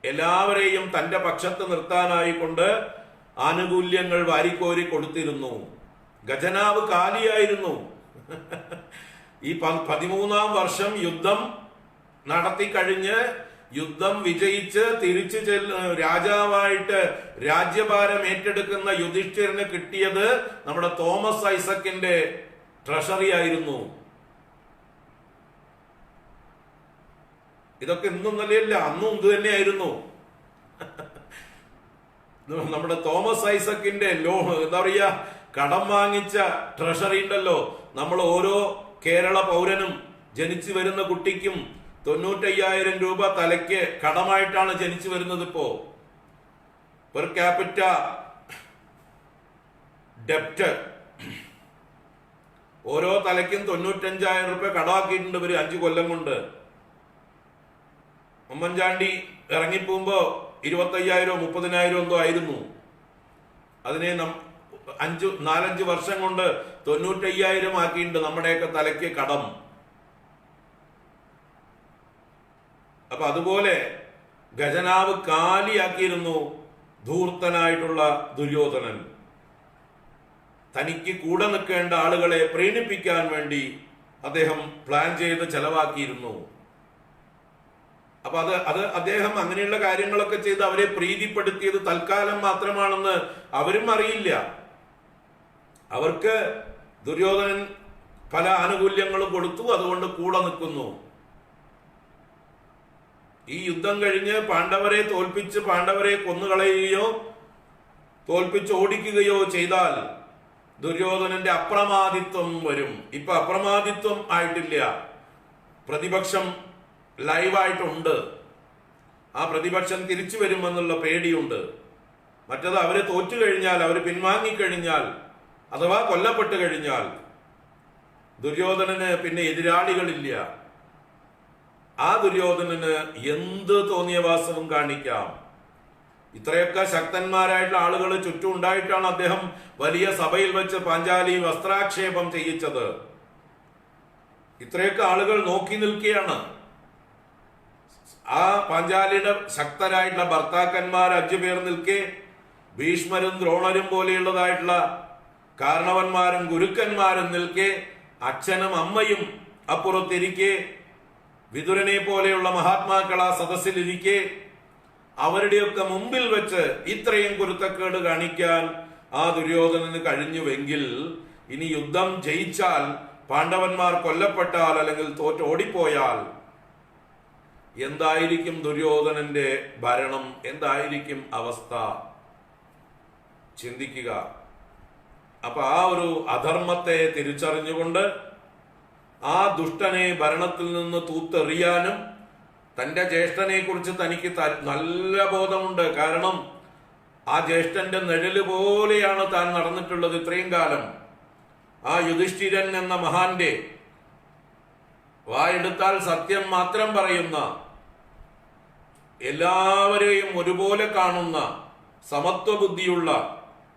എല്ലാവരെയും തന്റെ പക്ഷത്ത് നിർത്താനായിക്കൊണ്ട് ആനുകൂല്യങ്ങൾ വാരിക്കോരി കൊടുത്തിരുന്നു. ഖജനാവ് കാലിയായിരുന്നു. ഈ 13ാം വർഷം യുദ്ധം നടത്തിക്കഴിഞ്ഞ്, യുദ്ധം വിജയിച്ച് തിരിച്ചു രാജാവായിട്ട് രാജ്യഭാരം ഏറ്റെടുക്കുന്ന യുധിഷ്ഠിരന് കിട്ടിയത് നമ്മുടെ തോമസ് ഐസക്കിന്റെ ട്രഷറി ആയിരുന്നു. ഇതൊക്കെ ഇന്നും നിലയില്ല, അന്നും ഇത് തന്നെയായിരുന്നു. നമ്മുടെ തോമസ് ഐസക്കിന്റെ എന്താ പറയുക, കടം വാങ്ങിച്ച ട്രഷറി ഉണ്ടല്ലോ. നമ്മൾ ഓരോ കേരള പൗരനും ജനിച്ചു വരുന്ന കുട്ടിക്കും 95,000 രൂപ തലയ്ക്ക് കടമായിട്ടാണ് ജനിച്ചു വരുന്നത്. ഇപ്പോ പെർ ക്യാപിറ്റ ഡെപ്റ്റ് ഓരോ തലയ്ക്കും 95,000 രൂപ കടമാക്കിയിട്ടുണ്ട് ഇവര് 5 കൊല്ലം കൊണ്ട്. ഉമ്മൻചാണ്ടി ഇറങ്ങിപ്പോകുമ്പോ 25,000 30,000 എന്തോ ആയിരുന്നു. അതിനെ 4-5 വർഷം കൊണ്ട് 95,000 ആക്കിയിട്ടുണ്ട് നമ്മുടെയൊക്കെ തലയ്ക്ക് കടം. അപ്പൊ അതുപോലെ ഖജനാവ് കാലിയാക്കിയിരുന്നു ധൂർത്തനായിട്ടുള്ള ദുര്യോധനൻ. തനിക്ക് കൂടെ നിൽക്കേണ്ട ആളുകളെ പ്രീണിപ്പിക്കാൻ വേണ്ടി അദ്ദേഹം പ്ലാൻ ചെയ്ത് ചെലവാക്കിയിരുന്നു. അപ്പൊ അത് അദ്ദേഹം അങ്ങനെയുള്ള കാര്യങ്ങളൊക്കെ ചെയ്ത് അവരെ പ്രീതിപ്പെടുത്തിയത് തൽക്കാലം മാത്രമാണെന്ന് അവരും അറിയില്ല. അവർക്ക് ദുര്യോധനൻ പല ആനുകൂല്യങ്ങളും കൊടുത്തു, അതുകൊണ്ട് കൂടെ നിൽക്കുന്നു. ഈ യുദ്ധം കഴിഞ്ഞ് പാണ്ഡവരെ തോൽപ്പിച്ച് പാണ്ഡവരെ കൊന്നുകളയുകയോ തോൽപ്പിച്ച് ഓടിക്കുകയോ ചെയ്താൽ ദുര്യോധനന്റെ അപ്രമാദിത്വം വരും. ഇപ്പൊ അപ്രമാദിത്വം ആയിട്ടില്ല, പ്രതിപക്ഷം ലൈവായിട്ടുണ്ട്. ആ പ്രതിപക്ഷം തിരിച്ചു വരുമെന്നുള്ള പേടിയുണ്ട്. മറ്റത് അവര് തോറ്റു കഴിഞ്ഞാൽ, അവർ പിൻവാങ്ങിക്കഴിഞ്ഞാൽ, അഥവാ കൊല്ലപ്പെട്ടു കഴിഞ്ഞാൽ ദുര്യോധനന് പിന്നെ എതിരാളികളില്ല. ആ ദുര്യോധനന് എന്ത് തോന്നിയ വാസവും കാണിക്കാം. ഇത്രയൊക്കെ ശക്തന്മാരായിട്ടുള്ള ആളുകൾ ചുറ്റും ഉണ്ടായിട്ടാണ് അദ്ദേഹം വലിയ സഭയിൽ വെച്ച് പാഞ്ചാലി വസ്ത്രാക്ഷേപം ചെയ്യിച്ചത്. ഇത്രയൊക്കെ ആളുകൾ നോക്കി നിൽക്കുകയാണ്. ആ പാഞ്ചാലിയുടെ ശക്തരായിട്ടുള്ള ഭർത്താക്കന്മാർ 5 പേർ നിൽക്കെ, ഭീഷ്മരും ദ്രോണരും പോലെയുള്ളതായിട്ടുള്ള കാരണവന്മാരും ഗുരുക്കന്മാരും നിൽക്കെ, അച്ഛനും അമ്മയും അപ്പുറത്തിരിക്കെ, വിതുരനെ പോലെയുള്ള മഹാത്മാക്കൾ ആ സദസ്സിലിരിക്കെ, അവരുടെയൊക്കെ മുമ്പിൽ വെച്ച് ഇത്രയും കുരുത്തക്കേട് കാണിക്കാൻ ആ ദുര്യോധനന് കഴിഞ്ഞുവെങ്കിൽ, ഇനി യുദ്ധം ജയിച്ചാൽ, പാണ്ഡവന്മാർ കൊല്ലപ്പെട്ടാൽ അല്ലെങ്കിൽ തോറ്റോടിപ്പോയാൽ എന്തായിരിക്കും ദുര്യോധനന്റെ ഭരണം? എന്തായിരിക്കും അവസ്ഥ? ചിന്തിക്കുക. അപ്പൊ ആ ഒരു അധർമ്മത്തെ തിരിച്ചറിഞ്ഞുകൊണ്ട് ആ ദുഷ്ടനെ ഭരണത്തിൽ നിന്ന് തൂത്തെറിയാനും, തന്റെ ജ്യേഷ്ഠനെ കുറിച്ച് തനിക്ക് നല്ല ബോധമുണ്ട്. കാരണം ആ ജ്യേഷ്ഠന്റെ നിഴല് പോലെയാണ് താൻ നടന്നിട്ടുള്ളത് ഇത്രയും കാലം. ആ യുധിഷ്ഠിരൻ എന്ന മഹാന്റെ വായെടുത്താൽ സത്യം മാത്രം പറയുന്ന, എല്ലാവരെയും ഒരുപോലെ കാണുന്ന, സമത്വ ബുദ്ധിയുള്ള,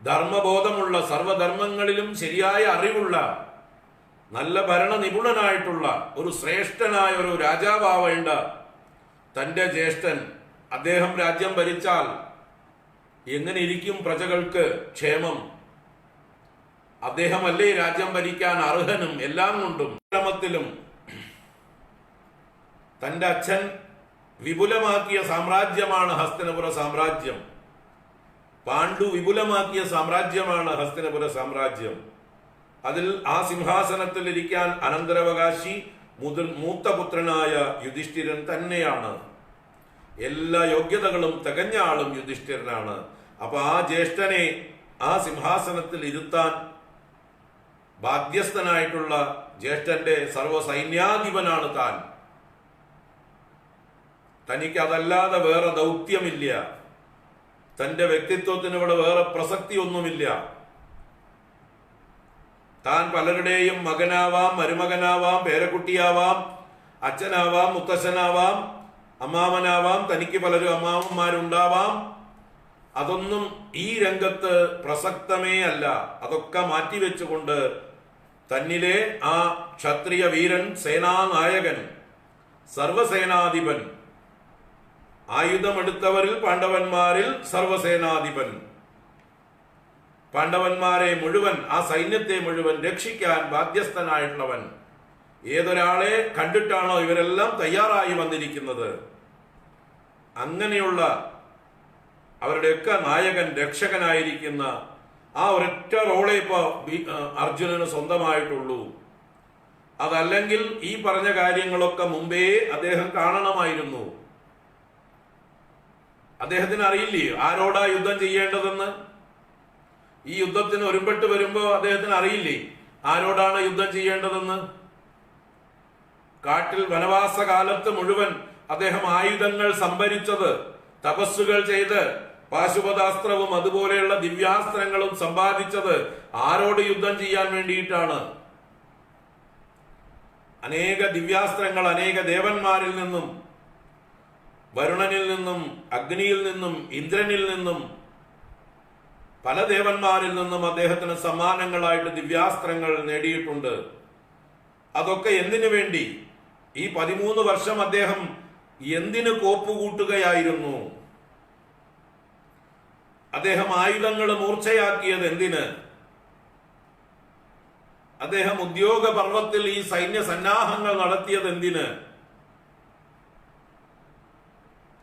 ധർമ്മബോധമുള്ള, സർവധർമ്മങ്ങളിലും ശരിയായ അറിവുള്ള, നല്ല ഭരണ നിപുണനായിട്ടുള്ള ഒരു ശ്രേഷ്ഠനായ ഒരു രാജാവാവേണ്ട തന്റെ ജ്യേഷ്ഠൻ, അദ്ദേഹം രാജ്യം ഭരിച്ചാൽ എങ്ങനെ ഇരിക്കും പ്രജകൾക്ക് ക്ഷേമം? അദ്ദേഹമല്ലേ രാജ്യം ഭരിക്കാൻ അർഹനും എല്ലാം കൊണ്ടും. ക്രമത്തിലും തന്റെ അച്ഛൻ വിപുലമാക്കിയ സാമ്രാജ്യമാണ് ഹസ്തിനപുര സാമ്രാജ്യം. പാണ്ഡു വിപുലമാക്കിയ സാമ്രാജ്യമാണ് ഹസ്തിനപുര സാമ്രാജ്യം. അതിൽ ആ സിംഹാസനത്തിൽ ഇരിക്കാൻ അനന്തരാവകാശി മൂത്ത പുത്രനായ യുധിഷ്ഠിരൻ തന്നെയാണ്. എല്ലാ യോഗ്യതകളും തികഞ്ഞ ആളും യുധിഷ്ഠിരനാണ്. അപ്പൊ ആ ജ്യേഷ്ഠനെ ആ സിംഹാസനത്തിൽ ഇരുത്താൻ ബാധ്യസ്ഥനായിട്ടുള്ള ജ്യേഷ്ഠന്റെ സർവ്വസൈന്യാധിപനാണ് താൻ. തനിക്ക് അതല്ലാതെ വേറെ ദൗത്യമില്ല. തന്റെ വ്യക്തിത്വത്തിന് ഇവിടെ വേറെ പ്രസക്തി ഒന്നുമില്ല. താൻ പലരുടെയും മകനാവാം, മരുമകനാവാം, പേരക്കുട്ടിയാവാം, അച്ഛനാവാം, മുത്തശ്ശനാവാം, അമ്മാവനാവാം, തനിക്ക് പലരും അമ്മാവന്മാരുണ്ടാവാം. അതൊന്നും ഈ രംഗത്ത് പ്രസക്തമേ അല്ല. അതൊക്കെ മാറ്റിവെച്ചുകൊണ്ട് തന്നിലെ ആ ക്ഷത്രിയ വീരൻ, സേനാനായകൻ, സർവസേനാധിപൻ, ആയുധമെടുത്തവരിൽ പാണ്ഡവന്മാരിൽ സർവസേനാധിപൻ, പാണ്ഡവന്മാരെ മുഴുവൻ, ആ സൈന്യത്തെ മുഴുവൻ രക്ഷിക്കാൻ ബാധ്യസ്ഥനായിട്ടുള്ളവൻ, ഏതൊരാളെ കണ്ടിട്ടാണോ ഇവരെല്ലാം തയ്യാറായി വന്നിരിക്കുന്നത്, അങ്ങനെയുള്ള അവരുടെയൊക്കെ നായകൻ, രക്ഷകനായിരിക്കുന്ന ആ ഒരൊറ്റ റോളെ ഇപ്പൊ അർജുനന് സ്വന്തമായിട്ടുള്ളൂ. അതല്ലെങ്കിൽ ഈ പറഞ്ഞ കാര്യങ്ങളൊക്കെ മുമ്പേ അദ്ദേഹം കാണണമായിരുന്നു. അദ്ദേഹത്തിന് അറിയില്ലേ ആരോടാ യുദ്ധം ചെയ്യേണ്ടതെന്ന്? ഈ യുദ്ധത്തിന് ഒരുമ്പെട്ട് വരുമ്പോ അദ്ദേഹത്തിന് അറിയില്ലേ ആരോടാണ് യുദ്ധം ചെയ്യേണ്ടതെന്ന്? കാട്ടിൽ വനവാസ കാലത്ത് മുഴുവൻ അദ്ദേഹം ആയുധങ്ങൾ സംഭരിച്ചത്, തപസ്സുകൾ ചെയ്ത് പാശുപതാസ്ത്രവും അതുപോലെയുള്ള ദിവ്യാസ്ത്രങ്ങളും സമ്പാദിച്ചത് ആരോട് യുദ്ധം ചെയ്യാൻ വേണ്ടിയിട്ടാണ്? അനേക ദിവ്യാസ്ത്രങ്ങൾ അനേക ദേവന്മാരിൽ നിന്നും, വരുണനിൽ നിന്നും, അഗ്നിയിൽ നിന്നും, ഇന്ദ്രനിൽ നിന്നും, പല ദേവന്മാരിൽ നിന്നും അദ്ദേഹത്തിന് സമ്മാനങ്ങളായിട്ട് ദിവ്യാസ്ത്രങ്ങൾ നേടിയിട്ടുണ്ട്. അതൊക്കെ എന്തിനു വേണ്ടി? ഈ 13 വർഷം അദ്ദേഹം എന്തിനു കോപ്പുകൂട്ടുകയായിരുന്നു? അദ്ദേഹം ആയുധങ്ങൾ മൂർച്ചയാക്കിയത് എന്തിന്? അദ്ദേഹം ഉദ്യോഗ പർവത്തിൽ ഈ സൈന്യ സന്നാഹങ്ങൾ നടത്തിയത് എന്തിന്?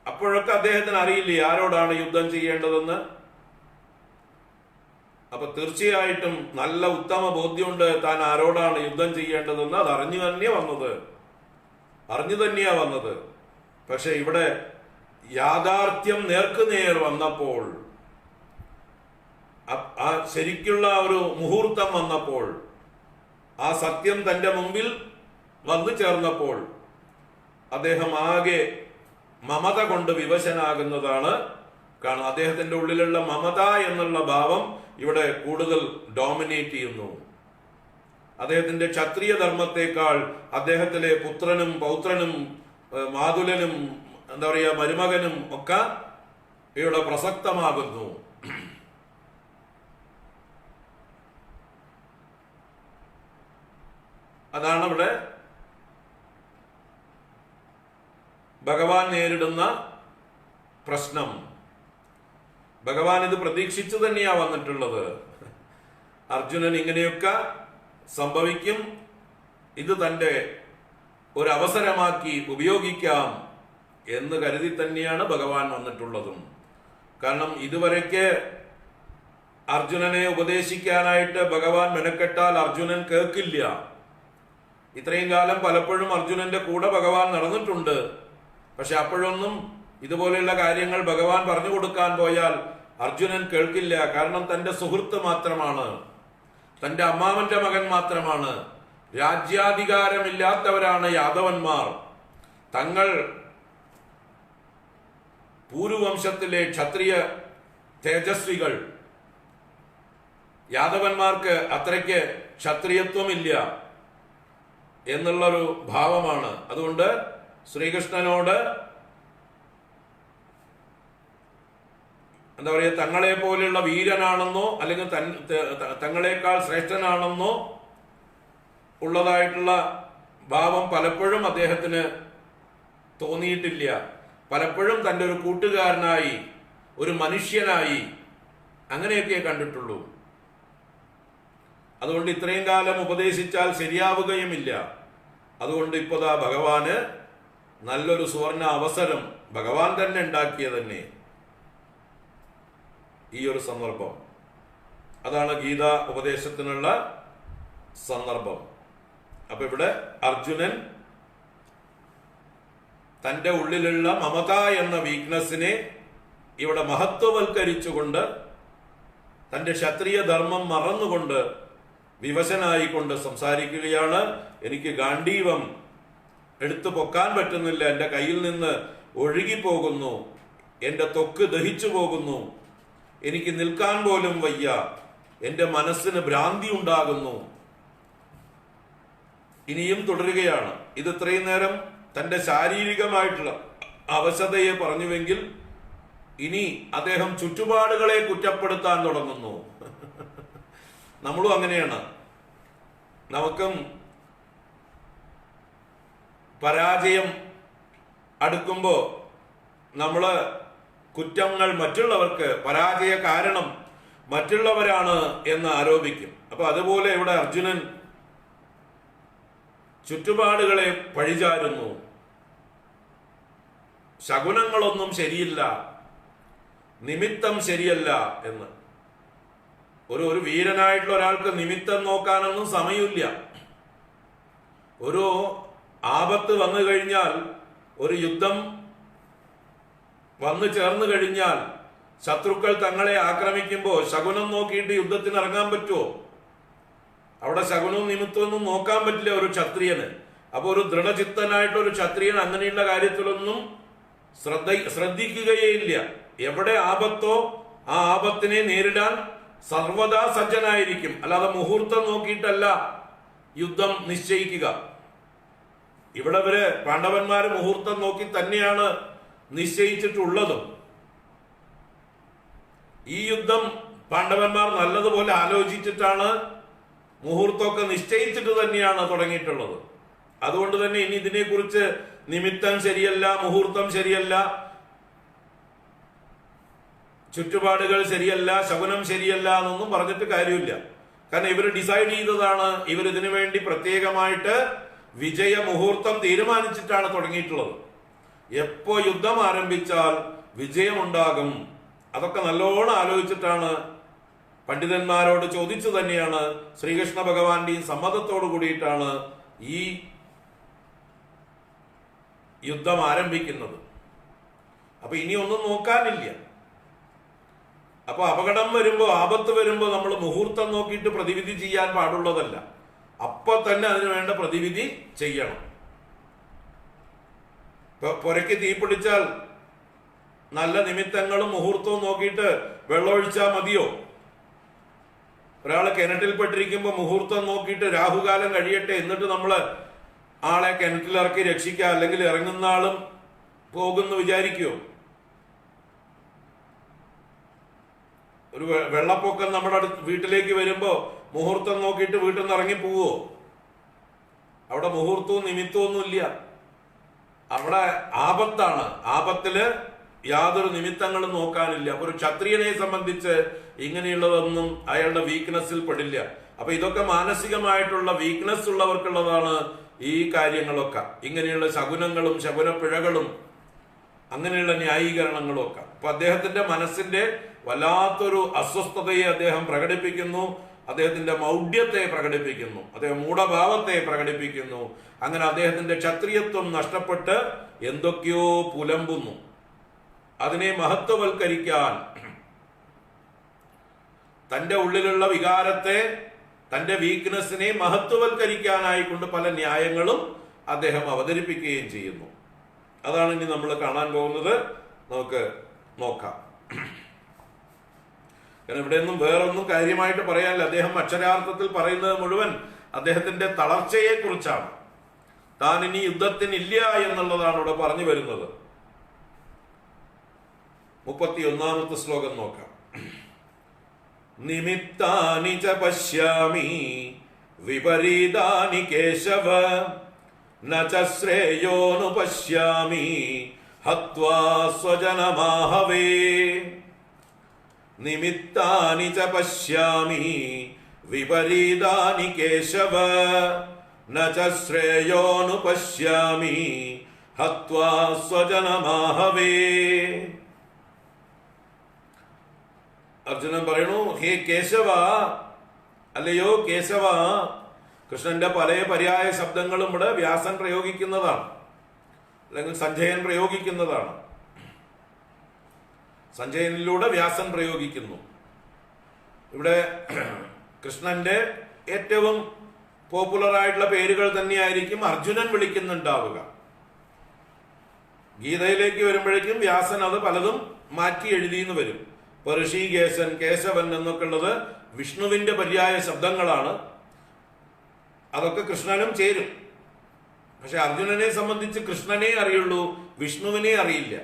അപ്പോഴൊക്കെ അദ്ദേഹത്തിന് അറിയില്ലേ ആരോടാണ് യുദ്ധം ചെയ്യേണ്ടതെന്ന്? അപ്പൊ തീർച്ചയായിട്ടും നല്ല ഉത്തമ ബോധ്യമുണ്ട് താൻ ആരോടാണ് യുദ്ധം ചെയ്യേണ്ടതെന്ന്. അത് അറിഞ്ഞു തന്നെയാ വന്നത്. പക്ഷെ ഇവിടെ യാഥാർത്ഥ്യം നേർക്കുനേർ വന്നപ്പോൾ, ആ ശരിക്കുള്ള ഒരു മുഹൂർത്തം വന്നപ്പോൾ, ആ സത്യം തന്റെ മുമ്പിൽ വന്നു ചേർന്നപ്പോൾ അദ്ദേഹം ആകെ മമത കൊണ്ട് വിവശനാകുന്നതാണ് കാണും. അദ്ദേഹത്തിന്റെ ഉള്ളിലുള്ള മമത എന്നുള്ള ഭാവം ഇവിടെ കൂടുതൽ ഡോമിനേറ്റ് ചെയ്യുന്നു. അദ്ദേഹത്തിന്റെ ക്ഷത്രിയ ധർമ്മത്തെക്കാൾ അദ്ദേഹത്തിലെ പുത്രനും പൗത്രനും മാതുലനും എന്താ പറയുക മരുമകനും ഒക്കെ ഇവിടെ പ്രസക്തമാകുന്നു. അതാണ് ഇവിടെ ഭഗവാൻ നേരിടുന്ന പ്രശ്നം. ഭഗവാൻ ഇത് പ്രതീക്ഷിച്ചു തന്നെയാ വന്നിട്ടുള്ളത്. അർജുനൻ ഇങ്ങനെയൊക്കെ സംഭവിക്കും, ഇത് തൻ്റെ ഒരവസരമാക്കി ഉപയോഗിക്കാം എന്ന് കരുതി തന്നെയാണ് ഭഗവാൻ വന്നിട്ടുള്ളതും. കാരണം ഇതുവരെയ്ക്ക് അർജുനനെ ഉപദേശിക്കാനായിട്ട് ഭഗവാൻ മെനക്കെട്ടാൽ അർജുനൻ കേൾക്കില്ല. ഇത്രയും കാലം പലപ്പോഴും അർജുനന്റെ കൂടെ ഭഗവാൻ നടന്നിട്ടുണ്ട്. പക്ഷെ അപ്പോഴൊന്നും ഇതുപോലെയുള്ള കാര്യങ്ങൾ ഭഗവാൻ പറഞ്ഞു കൊടുക്കാൻ പോയാൽ അർജുനൻ കേൾക്കില്ല. കാരണം തന്റെ സുഹൃത്ത് മാത്രമാണ്, തന്റെ അമ്മാവന്റെ മകൻ മാത്രമാണ്. രാജ്യാധികാരമില്ലാത്തവരാണ് യാദവന്മാർ. തങ്ങൾ പൂരുവംശത്തിലെ ക്ഷത്രിയ തേജസ്വികൾ. യാദവന്മാർക്ക് അത്രയ്ക്ക് ക്ഷത്രിയത്വമില്ല എന്നുള്ളൊരു ഭാവമാണ്. അതുകൊണ്ട് ശ്രീകൃഷ്ണനോട് എന്താ പറയുക, തങ്ങളെ പോലെയുള്ള വീരനാണെന്നോ അല്ലെങ്കിൽ തങ്ങളെക്കാൾ ശ്രേഷ്ഠനാണെന്നോ ഉള്ളതായിട്ടുള്ള ഭാവം പലപ്പോഴും അദ്ദേഹത്തിന് തോന്നിയിട്ടില്ല. പലപ്പോഴും തൻ്റെ ഒരു കൂട്ടുകാരനായി, ഒരു മനുഷ്യനായി അങ്ങനെയൊക്കെ കണ്ടിട്ടുള്ളൂ. അതുകൊണ്ട് ഇത്രയും കാലം ഉപദേശിച്ചാൽ ശരിയാവുകയുമില്ല. അതുകൊണ്ട് ഇപ്പോഴാ ഭഗവാന് നല്ലൊരു സുവർണ അവസരം ഭഗവാൻ തന്നെ ഉണ്ടാക്കിയ തന്നെ ഈ ഒരു സന്ദർഭം. അതാണ് ഗീതാ ഉപദേശത്തിനുള്ള സന്ദർഭം. അപ്പൊ ഇവിടെ അർജുനൻ തൻ്റെ ഉള്ളിലുള്ള മമത എന്ന വീക്ക്നെസ്സിനെ ഇവിടെ മഹത്വവൽക്കരിച്ചുകൊണ്ട് തൻ്റെ ക്ഷത്രിയ ധർമ്മം മറന്നുകൊണ്ട് വിവശനായിക്കൊണ്ട് സംസാരിക്കുകയാണ്. എനിക്ക് ഗാണ്ഡീവം എടുത്തു പൊക്കാൻ പറ്റുന്നില്ല, എൻ്റെ കയ്യിൽ നിന്ന് ഒഴുകിപ്പോകുന്നു, എൻ്റെ ത്വക്ക് ദഹിച്ചു പോകുന്നു, എനിക്ക് നിൽക്കാൻ പോലും വയ്യ, എൻ്റെ മനസ്സിന് ഭ്രാന്തി ഉണ്ടാകുന്നു. ഇനിയും തുടരുകയാണ്. ഇത് ഇത്രയും നേരം തൻ്റെ ശാരീരികമായിട്ടുള്ള അവശതയെ പറഞ്ഞുവെങ്കിൽ ഇനി അദ്ദേഹം ചുറ്റുപാടുകളെ കുറ്റപ്പെടുത്താൻ തുടങ്ങുന്നു. നമ്മളും അങ്ങനെയാണ്. നമുക്കും പരാജയം അടുക്കുമ്പോൾ നമ്മള് കുറ്റങ്ങൾ മറ്റുള്ളവർക്ക്, പരാജയ കാരണം മറ്റുള്ളവരാണ് എന്ന് ആരോപിക്കും. അപ്പൊ അതുപോലെ ഇവിടെ അർജുനൻ ചുറ്റുപാടുകളെ പഴിചാരുന്നു. ശകുനങ്ങളൊന്നും ശരിയില്ല, നിമിത്തം ശരിയല്ല എന്ന്. ഒരു വീരനായിട്ടുള്ള ഒരാൾക്ക് നിമിത്തം നോക്കാനൊന്നും സമയമില്ല. ഒരു ആപത്ത് വന്നു കഴിഞ്ഞാൽ, ഒരു യുദ്ധം വന്നു ചേർന്ന് കഴിഞ്ഞാൽ, ശത്രുക്കൾ തങ്ങളെ ആക്രമിക്കുമ്പോൾ ശകുനം നോക്കിയിട്ട് യുദ്ധത്തിന് ഇറങ്ങാൻ പറ്റുമോ? അവിടെ ശകുനവും നിമിത്തമൊന്നും നോക്കാൻ പറ്റില്ല ഒരു ക്ഷത്രിയന്. അപ്പൊ ഒരു ദൃഢചിത്തനായിട്ടുള്ള ഒരു ക്ഷത്രിയൻ അങ്ങനെയുള്ള കാര്യത്തിലൊന്നും ശ്രദ്ധിക്കുകയില്ല. എവിടെ ആപത്തോ ആ ആപത്തിനെ നേരിടാൻ സർവദാ സജ്ജനായിരിക്കും. അല്ലാതെ മുഹൂർത്തം നോക്കിയിട്ടല്ല യുദ്ധം നിശ്ചയിക്കുക. ഇവിടെ ഇവര് പാണ്ഡവന്മാര് മുഹൂർത്തം നോക്കി തന്നെയാണ് നിശ്ചയിച്ചിട്ടുള്ളതും. ഈ യുദ്ധം പാണ്ഡവന്മാർ നല്ലതുപോലെ ആലോചിച്ചിട്ടാണ്, മുഹൂർത്തമൊക്കെ നിശ്ചയിച്ചിട്ട് തന്നെയാണ് തുടങ്ങിയിട്ടുള്ളത്. അതുകൊണ്ട് തന്നെ ഇനി ഇതിനെക്കുറിച്ച് നിമിത്തം ശരിയല്ല, മുഹൂർത്തം ശരിയല്ല, ചുറ്റുപാടുകൾ ശരിയല്ല, ശകുനം ശരിയല്ല എന്നൊന്നും പറഞ്ഞിട്ട് കാര്യമില്ല. കാരണം ഇവർ ഡിസൈഡ് ചെയ്തതാണ്. ഇവർ ഇതിനു വേണ്ടി പ്രത്യേകമായിട്ട് വിജയ മുഹൂർത്തം തീരുമാനിച്ചിട്ടാണ് തുടങ്ങിയിട്ടുള്ളത്. എപ്പോ യുദ്ധം ആരംഭിച്ചാൽ വിജയമുണ്ടാകും, അതൊക്കെ നല്ലോണം ആലോചിച്ചിട്ടാണ്, പണ്ഡിതന്മാരോട് ചോദിച്ചു തന്നെയാണ്, ശ്രീകൃഷ്ണ ഭഗവാന്റെയും സമ്മതത്തോടു കൂടിയിട്ടാണ് ഈ യുദ്ധം ആരംഭിക്കുന്നത്. അപ്പൊ ഇനി ഒന്നും നോക്കാനില്ല. അപ്പൊ അപകടം വരുമ്പോ, ആപത്ത് വരുമ്പോ നമ്മൾ മുഹൂർത്തം നോക്കിയിട്ട് പ്രതിവിധി ചെയ്യാൻ പാടുള്ളതല്ല. അപ്പൊ തന്നെ അതിനു വേണ്ട പ്രതിവിധി ചെയ്യണം. ഇപ്പൊ പുരയ്ക്ക് തീ പിടിച്ചാൽ നല്ല നിമിത്തങ്ങളും മുഹൂർത്തവും നോക്കിയിട്ട് വെള്ളമൊഴിച്ചാൽ മതിയോ? ഒരാള് കിണറ്റിൽപ്പെട്ടിരിക്കുമ്പോ മുഹൂർത്തം നോക്കിയിട്ട് രാഹുകാലം കഴിയട്ടെ എന്നിട്ട് നമ്മള് ആളെ കിണറ്റിലിറക്കി രക്ഷിക്കുക, അല്ലെങ്കിൽ ഇറങ്ങുന്ന ആളും പോകുന്നു വിചാരിക്കുമോ? ഒരു വെള്ളപ്പൊക്കം നമ്മുടെ വീട്ടിലേക്ക് വരുമ്പോ മുഹൂർത്തം നോക്കിയിട്ട് വീട്ടിൽ നിന്ന് ഇറങ്ങി പോവോ? അവിടെ മുഹൂർത്തവും നിമിത്തവും ഒന്നുമില്ല. അവിടെ ആപത്താണ്. ആപത്തില് യാതൊരു നിമിത്തങ്ങളും നോക്കാനില്ല. അപ്പൊ ഒരു ക്ഷത്രിയനെ സംബന്ധിച്ച് ഇങ്ങനെയുള്ളതൊന്നും അയാളുടെ വീക്ക്നെസ്സിൽ പെടില്ല. അപ്പൊ ഇതൊക്കെ മാനസികമായിട്ടുള്ള വീക്ക്നെസ് ഉള്ളവർക്കുള്ളതാണ് ഈ കാര്യങ്ങളൊക്കെ. ഇങ്ങനെയുള്ള ശകുനങ്ങളും ശകുനപ്പിഴകളും അങ്ങനെയുള്ള ന്യായീകരണങ്ങളും ഒക്കെ. അപ്പൊ അദ്ദേഹത്തിന്റെ മനസ്സിന്റെ വല്ലാത്തൊരു അസ്വസ്ഥതയെ അദ്ദേഹം പ്രകടിപ്പിക്കുന്നു. അദ്ദേഹത്തിന്റെ മൗഢ്യത്തെ പ്രകടിപ്പിക്കുന്നു. അദ്ദേഹം മൂഢഭാവത്തെ പ്രകടിപ്പിക്കുന്നു. അങ്ങനെ അദ്ദേഹത്തിന്റെ ക്ഷത്രിയത്വം നഷ്ടപ്പെട്ട് എന്തൊക്കെയോ പുലമ്പുന്നു. അതിനെ മഹത്വവൽക്കരിക്കാൻ, തന്റെ ഉള്ളിലുള്ള വികാരത്തെ, തന്റെ വീക്ക്നെസ്സിനെ മഹത്വവൽക്കരിക്കാനായിക്കൊണ്ട് പല ന്യായങ്ങളും അദ്ദേഹം അവതരിപ്പിക്കുകയും ചെയ്യുന്നു. അതാണ് ഇനി നമ്മൾ കാണാൻ പോകുന്നത്. നമുക്ക് നോക്കാം. കാരണം ഇവിടെയൊന്നും വേറൊന്നും കാര്യമായിട്ട് പറയാനില്ല. അദ്ദേഹം അക്ഷരാർത്ഥത്തിൽ പറയുന്നത് മുഴുവൻ അദ്ദേഹത്തിന്റെ തളർച്ചയെ കുറിച്ചാണ്. താൻ ഇനി യുദ്ധത്തിനില്ല എന്നുള്ളതാണ് ഇവിടെ പറഞ്ഞു വരുന്നത്. 31-ാമത്തെ ശ്ലോകം നോക്കാം. നിമിത്താനി ച പശ്യാമി വിപരീതാനി കേശവ ന ച ശ്രേയോനു പശ്യാമി ഹത്വാ സ്വജനമാഹവേ. നിമിത്താനി ച പശ്യാമി വിപരീതാനി കേശവ ന ച ശ്രേയോനു പശ്യാമി ഹത്വാ സ്വജനമാഹവേ. അർജുനൻ പറയണു, ഹേ കേശവ, അല്ലയോ കേശവ. കൃഷ്ണന്റെ പല പര്യായ ശബ്ദങ്ങളും ഇവിടെ വ്യാസൻ പ്രയോഗിക്കുന്നതാണ്, അല്ലെങ്കിൽ സഞ്ജയൻ പ്രയോഗിക്കുന്നതാണ്. സഞ്ജയനിലൂടെ വ്യാസൻ പ്രയോഗിക്കുന്നു. ഇവിടെ കൃഷ്ണന്റെ ഏറ്റവും പോപ്പുലർ ആയിട്ടുള്ള പേരുകൾ തന്നെയായിരിക്കും അർജുനൻ വിളിക്കുന്നുണ്ടാവുക. ഗീതയിലേക്ക് വരുമ്പോഴേക്കും വ്യാസൻ അത് പലതും മാറ്റി എഴുതിയെന്ന് വരും. ഇപ്പൊ ഋഷികേശൻ, കേശവൻ എന്നൊക്കെ ഉള്ളത് വിഷ്ണുവിന്റെ പര്യായ ശബ്ദങ്ങളാണ്. അതൊക്കെ കൃഷ്ണനും ചേരും. പക്ഷെ അർജുനനെ സംബന്ധിച്ച് കൃഷ്ണനെ അറിയുള്ളൂ, വിഷ്ണുവിനെ അറിയില്ല.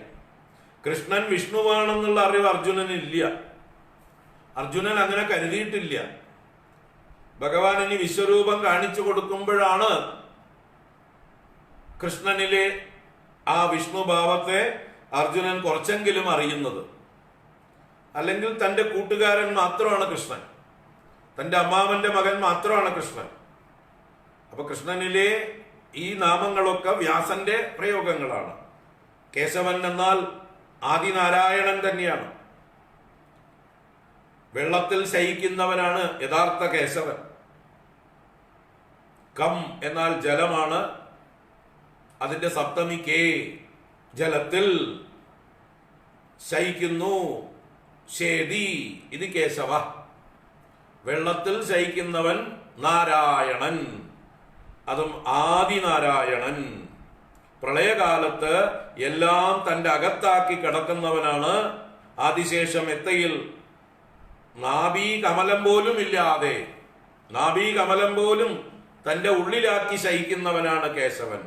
കൃഷ്ണൻ വിഷ്ണുവാണെന്നുള്ള അറിവ് അർജുനനില്ല. അർജുനൻ അങ്ങനെ കരുതിയിട്ടില്ല. ഭഗവാൻ ഇനി വിശ്വരൂപം കാണിച്ചു കൊടുക്കുമ്പോഴാണ് കൃഷ്ണനിലെ ആ വിഷ്ണുഭാവത്തെ അർജുനൻ കുറച്ചെങ്കിലും അറിയുന്നത്. അല്ലെങ്കിൽ തന്റെ കൂട്ടുകാരൻ മാത്രമാണ് കൃഷ്ണൻ, തന്റെ അമ്മാവന്റെ മകൻ മാത്രമാണ് കൃഷ്ണൻ. അപ്പൊ കൃഷ്ണനിലെ ഈ നാമങ്ങളൊക്കെ വ്യാസന്റെ പ്രയോഗങ്ങളാണ്. കേശവൻ എന്നാൽ ആദിനാരായണൻ തന്നെയാണ്. വെള്ളത്തിൽ ശയിക്കുന്നവനാണ് യഥാർത്ഥ കേശവൻ. കം എന്നാൽ ജലമാണ്. അതിന്റെ സപ്തമി കേ, ജലത്തിൽ ശയിക്കുന്നു. ശേതി, ഇത് കേശവ. വെള്ളത്തിൽ ശയിക്കുന്നവൻ നാരായണൻ, അതും ആദിനാരായണൻ. പ്രളയകാലത്ത് എല്ലാം തന്റെ അകത്താക്കി കിടക്കുന്നവനാണ്. ആദിശേഷം എത്തയിൽ നാഭീകമലം പോലും ഇല്ലാതെ, നാഭീകമലം പോലും തന്റെ ഉള്ളിലാക്കി ശയിക്കുന്നവനാണ് കേശവൻ.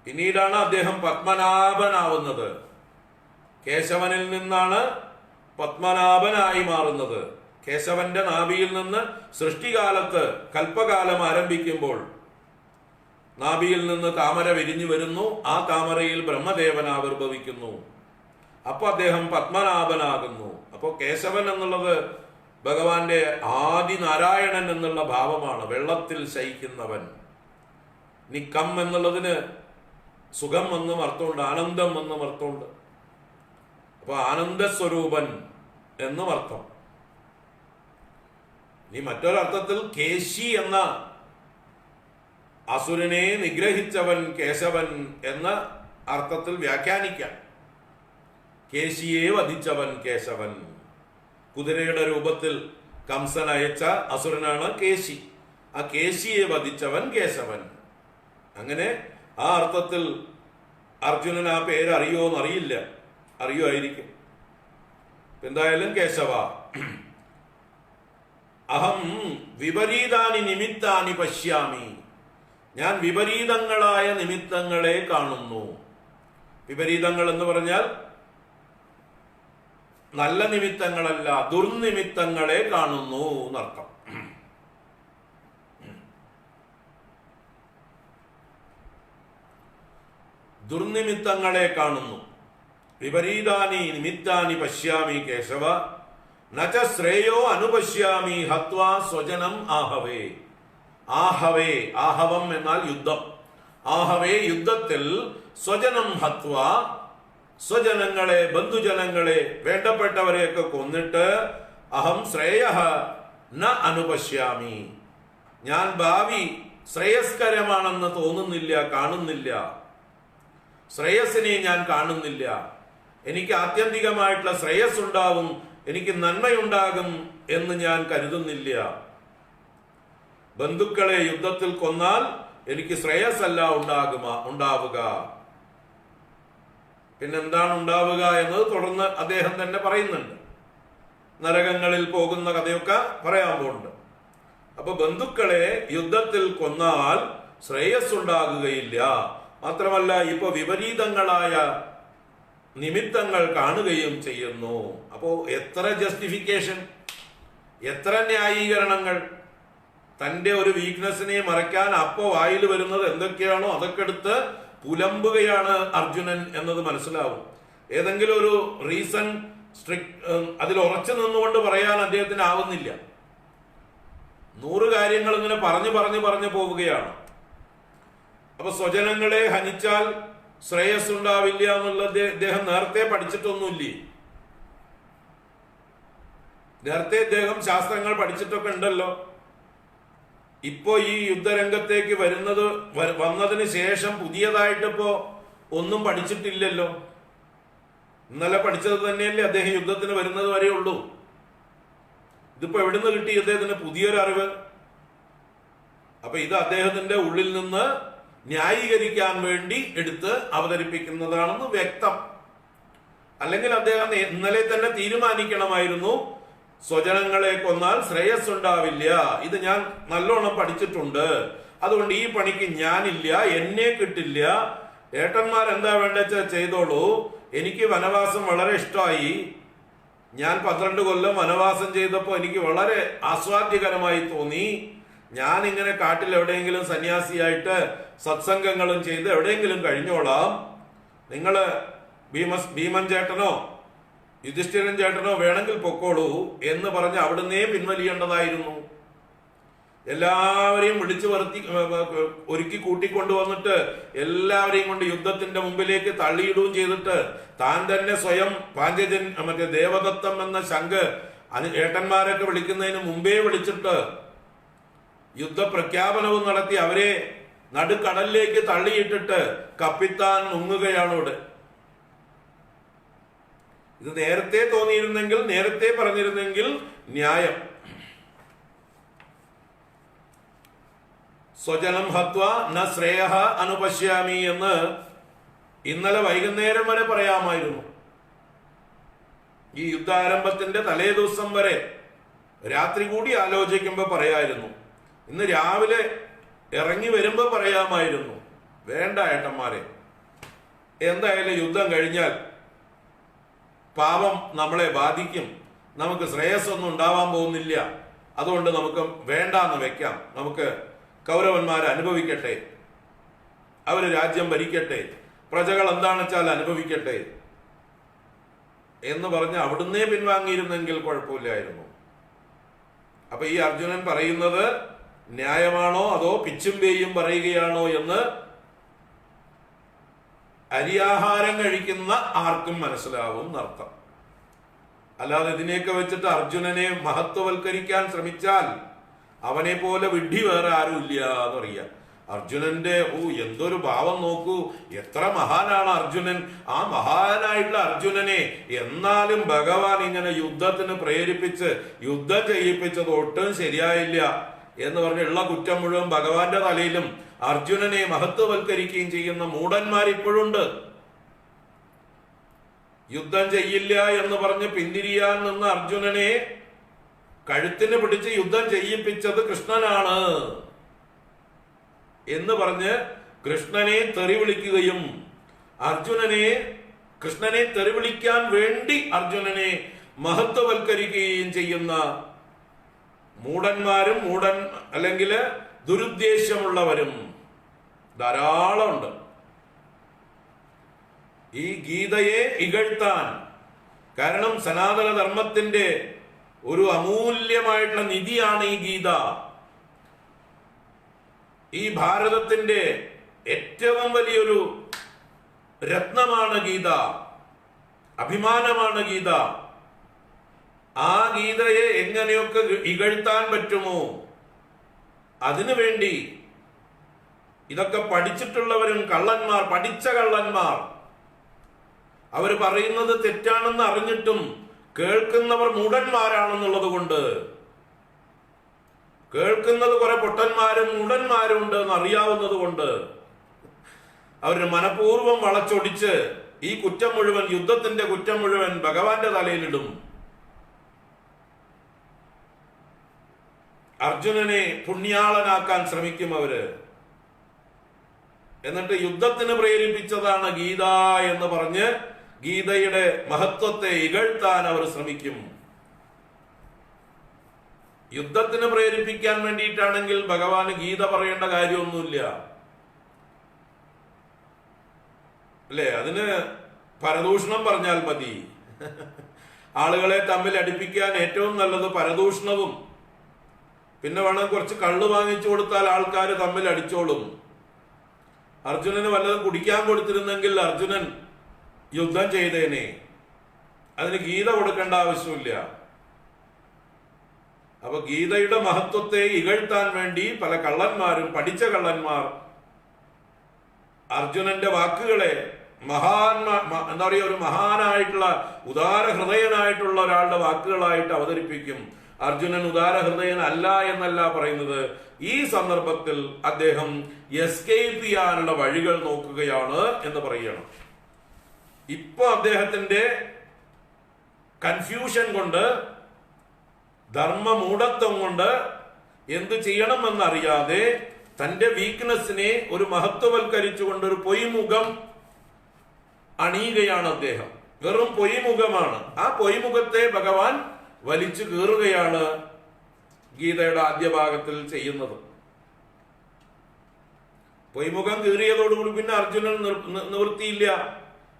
പിന്നീടാണ് അദ്ദേഹം പത്മനാഭനാവുന്നത്. കേശവനിൽ നിന്നാണ് പത്മനാഭനായി മാറുന്നത്. കേശവന്റെ നാഭിയിൽ നിന്ന് സൃഷ്ടികാലത്ത് കൽപ്പകാലം ആരംഭിക്കുമ്പോൾ നാഭിയിൽ നിന്ന് താമര വിരിഞ്ഞു വരുന്നു. ആ താമരയിൽ ബ്രഹ്മദേവൻ ആവിർഭവിക്കുന്നു. അപ്പൊ അദ്ദേഹം പത്മനാഭനാകുന്നു. അപ്പോ കേശവൻ എന്നുള്ളത് ഭഗവാന്റെ ആദിനാരായണൻ എന്നുള്ള ഭാവമാണ്, വെള്ളത്തിൽ ശയിക്കുന്നവൻ. നിക്കം എന്നുള്ളതിന് സുഖം എന്നും അർത്ഥമുണ്ട്, ആനന്ദം എന്നും അർത്ഥമുണ്ട്. അപ്പൊ ആനന്ദസ്വരൂപൻ എന്നും അർത്ഥം. ഇനി മറ്റൊരർത്ഥത്തിൽ കേശി എന്ന അസുരനെ നിഗ്രഹിച്ചവൻ കേശവൻ എന്ന അർത്ഥത്തിൽ വ്യാഖ്യാനിക്കാം. കേശിയെ വധിച്ചവൻ കേശവൻ. കുതിരയുടെ രൂപത്തിൽ കംസൻ അയച്ച അസുരനാണ് കേശി. ആ കേശിയെ വധിച്ചവൻ കേശവൻ. അങ്ങനെ ആ അർത്ഥത്തിൽ അർജുനൻ ആ പേര് അറിയോന്നറിയില്ല, അറിയുമായിരിക്കും. എന്തായാലും കേശവ. അഹം വിപരീതാനി നിമിത്താനി പശ്യാമി. ഞാൻ വിപരീതങ്ങളായ നിമിത്തങ്ങളെ കാണുന്നു. വിപരീതങ്ങൾ എന്ന് പറഞ്ഞാൽ നല്ല നിമിത്തങ്ങളല്ല, ദുർനിമിത്തങ്ങളെ കാണുന്നു എന്നർത്ഥം. ദുർനിമിത്തങ്ങളെ കാണുന്നു. വിപരീതാനി നിമിത്താനി പശ്യാമി കേശവ നച ശ്രേയോ അനുപശ്യാമി ഹത്വാ സ്വജനം ആഹവേ. ആഹവേ, ആഹവം എന്നാൽ യുദ്ധം. ആഹവേ, യുദ്ധത്തിൽ സ്വജനം ഹത്വ, സ്വജനങ്ങളെ, ബന്ധുജനങ്ങളെ, വേണ്ടപ്പെട്ടവരെയൊക്കെ കൊന്നിട്ട് അഹം ശ്രേയ ന അനുപശ്യാമി, ഞാൻ ഭാവി ശ്രേയസ്കരമാണെന്ന് തോന്നുന്നില്ല, കാണുന്നില്ല. ശ്രേയസിനെ ഞാൻ കാണുന്നില്ല. എനിക്ക് ആത്യന്തികമായിട്ടുള്ള ശ്രേയസ് ഉണ്ടാവും, എനിക്ക് നന്മയുണ്ടാകും എന്ന് ഞാൻ കരുതുന്നില്ല. ബന്ധുക്കളെ യുദ്ധത്തിൽ കൊന്നാൽ എനിക്ക് ശ്രേയസ്സല്ല ഉണ്ടാവുക. പിന്നെന്താണ് ഉണ്ടാവുക എന്നത് തുടർന്ന് അദ്ദേഹം തന്നെ പറയുന്നുണ്ട്. നരകങ്ങളിൽ പോകുന്ന കഥയൊക്കെ പറയാൻ പോകുന്നുണ്ട്. അപ്പൊ ബന്ധുക്കളെ യുദ്ധത്തിൽ കൊന്നാൽ ശ്രേയസ് ഉണ്ടാകുകയില്ല. മാത്രമല്ല ഇപ്പൊ വിപരീതങ്ങളായ നിമിത്തങ്ങൾ കാണുകയും ചെയ്യുന്നു. അപ്പോ എത്ര ജസ്റ്റിഫിക്കേഷൻ, എത്ര ന്യായീകരണങ്ങൾ. തന്റെ ഒരു വീക്ക്നെസ്സിനെ മറയ്ക്കാൻ അപ്പോ വായിൽ വരുന്നത് എന്തൊക്കെയാണോ അതൊക്കെ എടുത്ത് പുലമ്പുകയാണ് അർജുനൻ എന്നത് മനസ്സിലാവും. ഏതെങ്കിലും ഒരു റീസൺ അതിൽ ഉറച്ചു നിന്നുകൊണ്ട് പറയാൻ അദ്ദേഹത്തിന് ആവുന്നില്ല. 100 കാര്യങ്ങൾ ഇങ്ങനെ പറഞ്ഞു പോവുകയാണ്. അപ്പൊ സ്വജനങ്ങളെ ഹനിച്ചാൽ ശ്രേയസ് ഉണ്ടാവില്ല എന്നുള്ളത് ഇദ്ദേഹം നേരത്തെ പഠിച്ചിട്ടൊന്നുമില്ലേ? നേരത്തെ ഇദ്ദേഹം ശാസ്ത്രങ്ങൾ പഠിച്ചിട്ടൊക്കെ ഉണ്ടല്ലോ. ഇപ്പോ ഈ യുദ്ധരംഗത്തേക്ക് വന്നതിന് ശേഷം പുതിയതായിട്ടിപ്പോ ഒന്നും പഠിച്ചിട്ടില്ലല്ലോ. ഇന്നലെ പഠിച്ചത് തന്നെയല്ലേ അദ്ദേഹം യുദ്ധത്തിന് വരുന്നത് വരെ ഉള്ളൂ. ഇതിപ്പോ എവിടുന്ന് കിട്ടി അദ്ദേഹത്തിന് പുതിയൊരു അറിവ്? അപ്പൊ ഇത് അദ്ദേഹത്തിന്റെ ഉള്ളിൽ നിന്ന് ന്യായീകരിക്കാൻ വേണ്ടി എടുത്ത് അവതരിപ്പിക്കുന്നതാണെന്ന് വ്യക്തം. അല്ലെങ്കിൽ അദ്ദേഹം ഇന്നലെ തന്നെ തീരുമാനിക്കണമായിരുന്നു, സ്വജനങ്ങളെ കൊന്നാൽ ശ്രേയസ് ഉണ്ടാവില്ല, ഇത് ഞാൻ നല്ലോണം പഠിച്ചിട്ടുണ്ട്, അതുകൊണ്ട് ഈ പണിക്ക് ഞാനില്ല, എന്നെ കിട്ടില്ല, ഏട്ടന്മാർ എന്താ വേണ്ടെന്ന് ചെയ്തോളൂ, എനിക്ക് വനവാസം വളരെ ഇഷ്ടമായി, ഞാൻ 12 കൊല്ലം വനവാസം ചെയ്തപ്പോൾ എനിക്ക് വളരെ ആസ്വാദ്യകരമായി തോന്നി, ഞാൻ ഇങ്ങനെ കാട്ടിൽ എവിടെയെങ്കിലും സന്യാസിയായിട്ട് സത്സംഗങ്ങളും ചെയ്ത് എവിടെയെങ്കിലും കഴിഞ്ഞോളാം, നിങ്ങള് ഭീമൻ ചേട്ടനോ യുധിഷ്ഠിരൻ ചേട്ടനോ വേണമെങ്കിൽ പൊക്കോളൂ എന്ന് പറഞ്ഞ് അവിടുന്നേ പിൻവലിയേണ്ടതായിരുന്നു. എല്ലാവരെയും വിളിച്ചു ഒരുക്കി കൂട്ടിക്കൊണ്ടുവന്നിട്ട് എല്ലാവരെയും കൊണ്ട് യുദ്ധത്തിന്റെ മുമ്പിലേക്ക് തള്ളിയിടുകയും ചെയ്തിട്ട് താൻ തന്നെ സ്വയം പാഞ്ചജൻ ദേവദത്തം എന്ന ശംഖ് ഏട്ടന്മാരൊക്കെ വിളിക്കുന്നതിന് മുമ്പേ വിളിച്ചിട്ട് യുദ്ധപ്രഖ്യാപനവും നടത്തി അവരെ നടുക്കടലിലേക്ക് തള്ളിയിട്ടിട്ട് കപ്പിത്താൻ മുങ്ങുകയാണ് ഇവിടെ. ഇത് നേരത്തെ തോന്നിയിരുന്നെങ്കിൽ, നേരത്തെ പറഞ്ഞിരുന്നെങ്കിൽ ന്യായം. സ്വജനം ഹത്വ ന ശ്രേയ അനുപശ്യാമി എന്ന് ഇന്നലെ വൈകുന്നേരം വരെ പറയാമായിരുന്നു. ഈ യുദ്ധാരംഭത്തിന്റെ തലേ ദിവസം വരെ രാത്രി കൂടി ആലോചിക്കുമ്പോ പറയായിരുന്നു. ഇന്ന് രാവിലെ ഇറങ്ങി വരുമ്പോ പറയാമായിരുന്നു. വേണ്ട ഏട്ടന്മാരെ, എന്തായാലും യുദ്ധം കഴിഞ്ഞാൽ പാപം നമ്മളെ ബാധിക്കും, നമുക്ക് ശ്രേയസ്സൊന്നും ഉണ്ടാവാൻ പോകുന്നില്ല, അതുകൊണ്ട് നമുക്ക് വേണ്ടാന്ന് വെക്കാം, നമുക്ക് കൗരവന്മാരെ അനുഭവിക്കട്ടെ, അവര് രാജ്യം ഭരിക്കട്ടെ, പ്രജകൾ എന്താണെന്ന് വെച്ചാൽ അനുഭവിക്കട്ടെ എന്ന് പറഞ്ഞ് അവിടുന്നേ പിൻവാങ്ങിയിരുന്നെങ്കിൽ കുഴപ്പമില്ലായിരുന്നു. അപ്പൊ ഈ അർജുനൻ പറയുന്നത് ന്യായമാണോ അതോ പിച്ചും പേയും പറയുകയാണോ എന്ന് അരിയാഹാരം കഴിക്കുന്ന ആർക്കും മനസ്സിലാവും എന്നർത്ഥം. അല്ലാതെ ഇതിനെയൊക്കെ വെച്ചിട്ട് അർജുനനെ മഹത്വവൽക്കരിക്കാൻ ശ്രമിച്ചാൽ അവനെ പോലെ വിഡ്ഢി വേറെ ആരും ഇല്ല എന്നറിയാം. അർജുനന്റെ എന്തൊരു ഭാവം നോക്കൂ, എത്ര മഹാനാണ് അർജുനൻ. ആ മഹാനായിട്ടുള്ള അർജുനനെ എന്നാലും ഭഗവാൻ ഇങ്ങനെ യുദ്ധത്തിന് പ്രേരിപ്പിച്ച് യുദ്ധം ചെയ്യിപ്പിച്ചത് ഒട്ടും ശരിയായില്ല എന്ന് പറഞ്ഞുള്ള കുറ്റം മുഴുവൻ ഭഗവാന്റെ തലയിലും അർജുനനെ മഹത്വവൽക്കരിക്കുകയും ചെയ്യുന്ന മൂഢന്മാർ ഇപ്പോഴുണ്ട്. യുദ്ധം ചെയ്യില്ല എന്ന് പറഞ്ഞ് പിന്തിരിയാൻ നിന്ന അർജുനനെ കഴുത്തിന് പിടിച്ച് യുദ്ധം ചെയ്യിപ്പിച്ചത് കൃഷ്ണനാണ് എന്ന് പറഞ്ഞ് കൃഷ്ണനെ തെറി വിളിക്കുകയും കൃഷ്ണനെ തെറി വിളിക്കാൻ വേണ്ടി അർജുനനെ മഹത്വവൽക്കരിക്കുകയും ചെയ്യുന്ന മൂഢന്മാരും അല്ലെങ്കിൽ ദുരുദ്ദേശമുള്ളവരും ധാരാളമുണ്ട്. ഈ ഗീതയെ ഇകഴ്ത്താൻ, കാരണം സനാതന ധർമ്മത്തിന്റെ ഒരു അമൂല്യമായിട്ടുള്ള നിധിയാണ് ഈ ഗീത. ഈ ഭാരതത്തിന്റെ ഏറ്റവും വലിയൊരു രത്നമാണ് ഗീത, അഭിമാനമാണ് ഗീത. ആ ഗീതയെ എങ്ങനെയൊക്കെ ഇകഴ്ത്താൻ പറ്റുമോ, അതിനുവേണ്ടി ഇതൊക്കെ പഠിച്ചിട്ടുള്ളവരും കള്ളന്മാർ, പഠിച്ച കള്ളന്മാർ, അവർ പറയുന്നത് തെറ്റാണെന്ന് അറിഞ്ഞിട്ടും കേൾക്കുന്നവർ മൂഢന്മാരാണെന്നുള്ളത് കൊണ്ട്, കേൾക്കുന്നത് കുറെ പൊട്ടന്മാരും മൂഢന്മാരും ഉണ്ട് എന്ന് അറിയാവുന്നത് കൊണ്ട് അവർ മനഃപൂർവ്വം വളച്ചൊടിച്ച് ഈ കുറ്റം മുഴുവൻ, യുദ്ധത്തിന്റെ കുറ്റം മുഴുവൻ ഭഗവാന്റെ തലയിലിടും. അർജുനനെ പുണ്യാളനാക്കാൻ ശ്രമിക്കും അവര്. എന്നിട്ട് യുദ്ധത്തിന് പ്രേരിപ്പിച്ചതാണ് ഗീത എന്ന് പറഞ്ഞ് ഗീതയുടെ മഹത്വത്തെ ഇകഴ്ത്താൻ അവർ ശ്രമിക്കും. യുദ്ധത്തിന് പ്രേരിപ്പിക്കാൻ വേണ്ടിയിട്ടാണെങ്കിൽ ഭഗവാന് ഗീത പറയേണ്ട കാര്യമൊന്നുമില്ല, അല്ലേ? അതിന് പരദൂഷണം പറഞ്ഞാൽ മതി. ആളുകളെ തമ്മിൽ അടുപ്പിക്കാൻ ഏറ്റവും നല്ലത് പരദൂഷണവും, പിന്നെ വേണം കുറച്ച് കള്ളു വാങ്ങിച്ചു കൊടുത്താൽ ആൾക്കാർ തമ്മിൽ അടിച്ചോളും. അർജുനന് വല്ലതും കുടിക്കാൻ കൊടുത്തിരുന്നെങ്കിൽ അർജുനൻ യുദ്ധം ചെയ്തേനെ. അതിന് ഗീത കൊടുക്കേണ്ട ആവശ്യമില്ല. അപ്പൊ ഗീതയുടെ മഹത്വത്തെ ഇകഴ്ത്താൻ വേണ്ടി പല കള്ളന്മാരും, പഠിച്ച കള്ളന്മാർ, അർജുനന്റെ വാക്കുകളെ എന്താ പറയുക, ഒരു മഹാനായിട്ടുള്ള ഉദാര ഹൃദയനായിട്ടുള്ള ഒരാളുടെ വാക്കുകളായിട്ട് അവതരിപ്പിക്കും. അർജുനൻ ഉദാര ഹൃദയൻ അല്ല എന്നല്ല പറയുന്നത്. ഈ സന്ദർഭത്തിൽ അദ്ദേഹം എസ്കേപ്പ് ചെയ്യാനുള്ള വഴികൾ നോക്കുകയാണ് എന്ന് പറയണം. ഇപ്പൊ അദ്ദേഹത്തിന്റെ കൺഫ്യൂഷൻ കൊണ്ട്, ധർമ്മമൂഢത്വം കൊണ്ട് എന്ത് ചെയ്യണമെന്നറിയാതെ തന്റെ വീക്ക്നെസ്സിനെ ഒരു മഹത്വവൽക്കരിച്ചുകൊണ്ട് ഒരു പൊയ്മുഖം അണിയുകയാണ് അദ്ദേഹം. വെറും പൊയ്മുഖമാണ്. ആ പൊയ്മുഖത്തെ ഭഗവാൻ വലിച്ചു കീറുകയാണ് ഗീതയുടെ ആദ്യ ഭാഗത്തിൽ ചെയ്യുന്നത്. പൊയ്മുഖം കീറിയതോടുകൂടി പിന്നെ അർജുനൻ നിവൃത്തിയില്ല.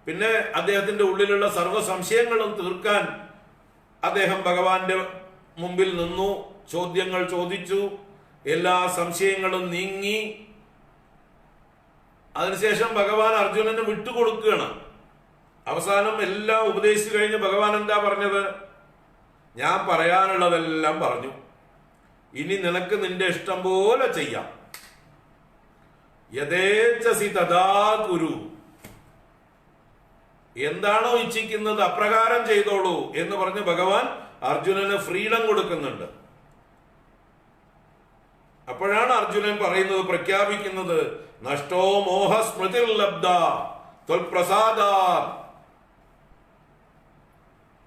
പിന്നെ അദ്ദേഹത്തിന്റെ ഉള്ളിലുള്ള സർവ്വ സംശയങ്ങളും തീർക്കാൻ അദ്ദേഹം ഭഗവാന്റെ മുമ്പിൽ നിന്നു, ചോദ്യങ്ങൾ ചോദിച്ചു, എല്ലാ സംശയങ്ങളും നീങ്ങി. അതിനുശേഷം ഭഗവാൻ അർജുനന് വിട്ടുകൊടുക്കുകയാണ്. അവസാനം എല്ലാം ഉപദേശിച്ചു കഴിഞ്ഞ് ഭഗവാൻ എന്താ പറഞ്ഞത്? ഞാൻ പറയാനുള്ളതെല്ലാം പറഞ്ഞു, ഇനി നിനക്ക് നിന്റെ ഇഷ്ടം പോലെ ചെയ്യാം. യഥേച്ഛസി തഥാ കുരു, എന്താണോ ഇച്ഛിക്കുന്നത് അപ്രകാരം ചെയ്തോളൂ എന്ന് പറഞ്ഞ് ഭഗവാൻ അർജുനന് ഫ്രീഡം കൊടുക്കുന്നുണ്ട്. അപ്പോഴാണ് അർജുനൻ പറയുന്നത്, പ്രഖ്യാപിക്കുന്നത്, നഷ്ടോ മോഹ സ്മൃതിർ ലബ്ധ ത്വൽപ്രസാദാ.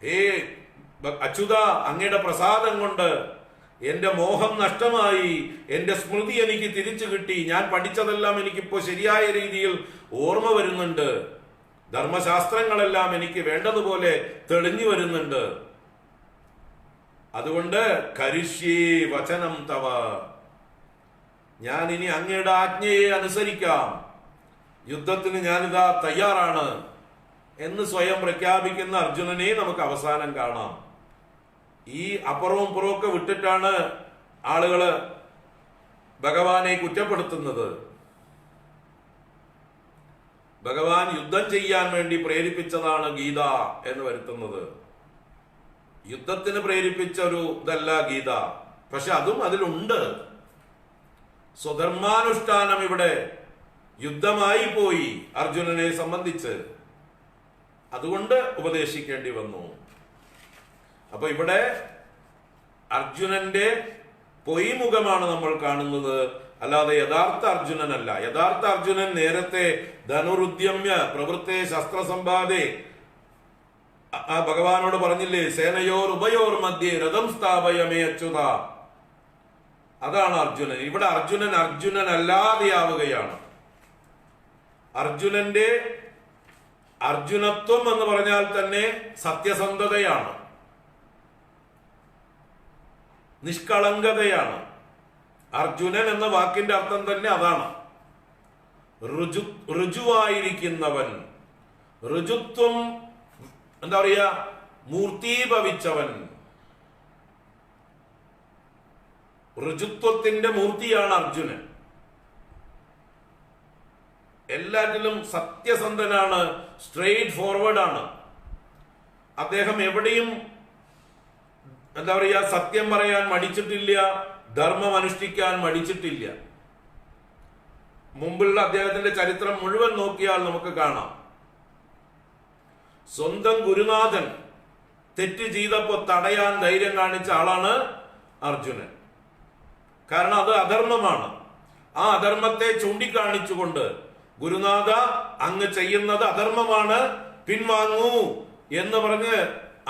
ഹേ അച്യുത, അങ്ങയുടെ പ്രസാദം കൊണ്ട് എന്റെ മോഹം നഷ്ടമായി, എന്റെ സ്മൃതി എനിക്ക് തിരിച്ചു കിട്ടി. ഞാൻ പഠിച്ചതെല്ലാം എനിക്കിപ്പോ ശരിയായ രീതിയിൽ ഓർമ്മ വരുന്നുണ്ട്. ധർമ്മശാസ്ത്രങ്ങളെല്ലാം എനിക്ക് വേണ്ടതുപോലെ തെളിഞ്ഞു വരുന്നുണ്ട്. അതുകൊണ്ട് കരിഷ്യേ വചനം തവ, ഞാൻ ഇനി അങ്ങയുടെ ആജ്ഞയെ അനുസരിക്കാം, യുദ്ധത്തിന് ഞാനിതാ തയ്യാറാണ് എന്ന് സ്വയം പ്രഖ്യാപിക്കുന്ന അർജുനനെ നമുക്ക് അവസാനം കാണാം. ഈ അപ്പുറവും പുറമൊക്കെ വിട്ടിട്ടാണ് ആളുകള് ഭഗവാനെ കുറ്റപ്പെടുത്തുന്നത്. ഭഗവാൻ യുദ്ധം ചെയ്യാൻ വേണ്ടി പ്രേരിപ്പിച്ചതാണ് ഗീത എന്ന് വരുത്തുന്നത്. യുദ്ധത്തിന് പ്രേരിപ്പിച്ച ഒരു ഇതല്ല ഗീത. പക്ഷെ അതും അതിലുണ്ട്. സ്വധർമാനുഷ്ഠാനം ഇവിടെ യുദ്ധമായി പോയി അർജുനനെ സംബന്ധിച്ച്. അതുകൊണ്ട് ഉപദേശിക്കേണ്ടി വന്നു. അപ്പൊ ഇവിടെ അർജുനന്റെ പൊയ്മുഖമാണ് നമ്മൾ കാണുന്നത്, അല്ലാതെ യഥാർത്ഥ അർജുനനല്ല. യഥാർത്ഥ അർജുനൻ നേരത്തെ ധനുരുദ്യമ്യ പ്രവൃത്തെ ശസ്ത്രസമ്പാദേ ഭഗവാനോട് പറഞ്ഞില്ലേ, സേനയോർ ഉഭയോർ മധ്യേ രഥം സ്ഥാപയമേ അച്യുത. അതാണ് അർജുനൻ. ഇവിടെ അർജുനൻ അല്ലാതെയാവുകയാണ്. അർജുനന്റെ അർജുനത്വം എന്ന് പറഞ്ഞാൽ തന്നെ സത്യസന്ധതയാണ്. നിഷ്കളങ്കതയാണ്. അർജുനൻ എന്ന വാക്കിന്റെ അർത്ഥം തന്നെ അതാണ്. ഋജുവായിരിക്കുന്നവൻ, ഋജുത്വം എന്താ പറയുക, മൂർത്തീഭവിച്ചവൻ. ഋജുത്വത്തിന്റെ മൂർത്തിയാണ് അർജുനൻ. എല്ലാറ്റിലും സത്യസന്ധനാണ്, സ്ട്രെയിറ്റ് ഫോർവേഡ് ആണ്. അദ്ദേഹം എവിടെയും എന്താ പറയുക, സത്യം പറയാൻ മടിച്ചിട്ടില്ല, ധർമ്മം അനുഷ്ഠിക്കാൻ മടിച്ചിട്ടില്ല. മുമ്പുള്ള അദ്ദേഹത്തിന്റെ ചരിത്രം മുഴുവൻ നോക്കിയാൽ നമുക്ക് കാണാം. സ്വന്തം ഗുരുനാഥൻ തെറ്റ് ചെയ്തപ്പോൾ തടയാൻ ധൈര്യം കാണിച്ച ആളാണ് അർജുനൻ. കാരണം അത് അധർമ്മമാണ്. ആ അധർമ്മത്തെ ചൂണ്ടിക്കാണിച്ചുകൊണ്ട്, ഗുരുനാഥ അങ്ങ് ചെയ്യുന്നത് അധർമ്മമാണ്, പിൻവാങ്ങൂ എന്ന് പറഞ്ഞ്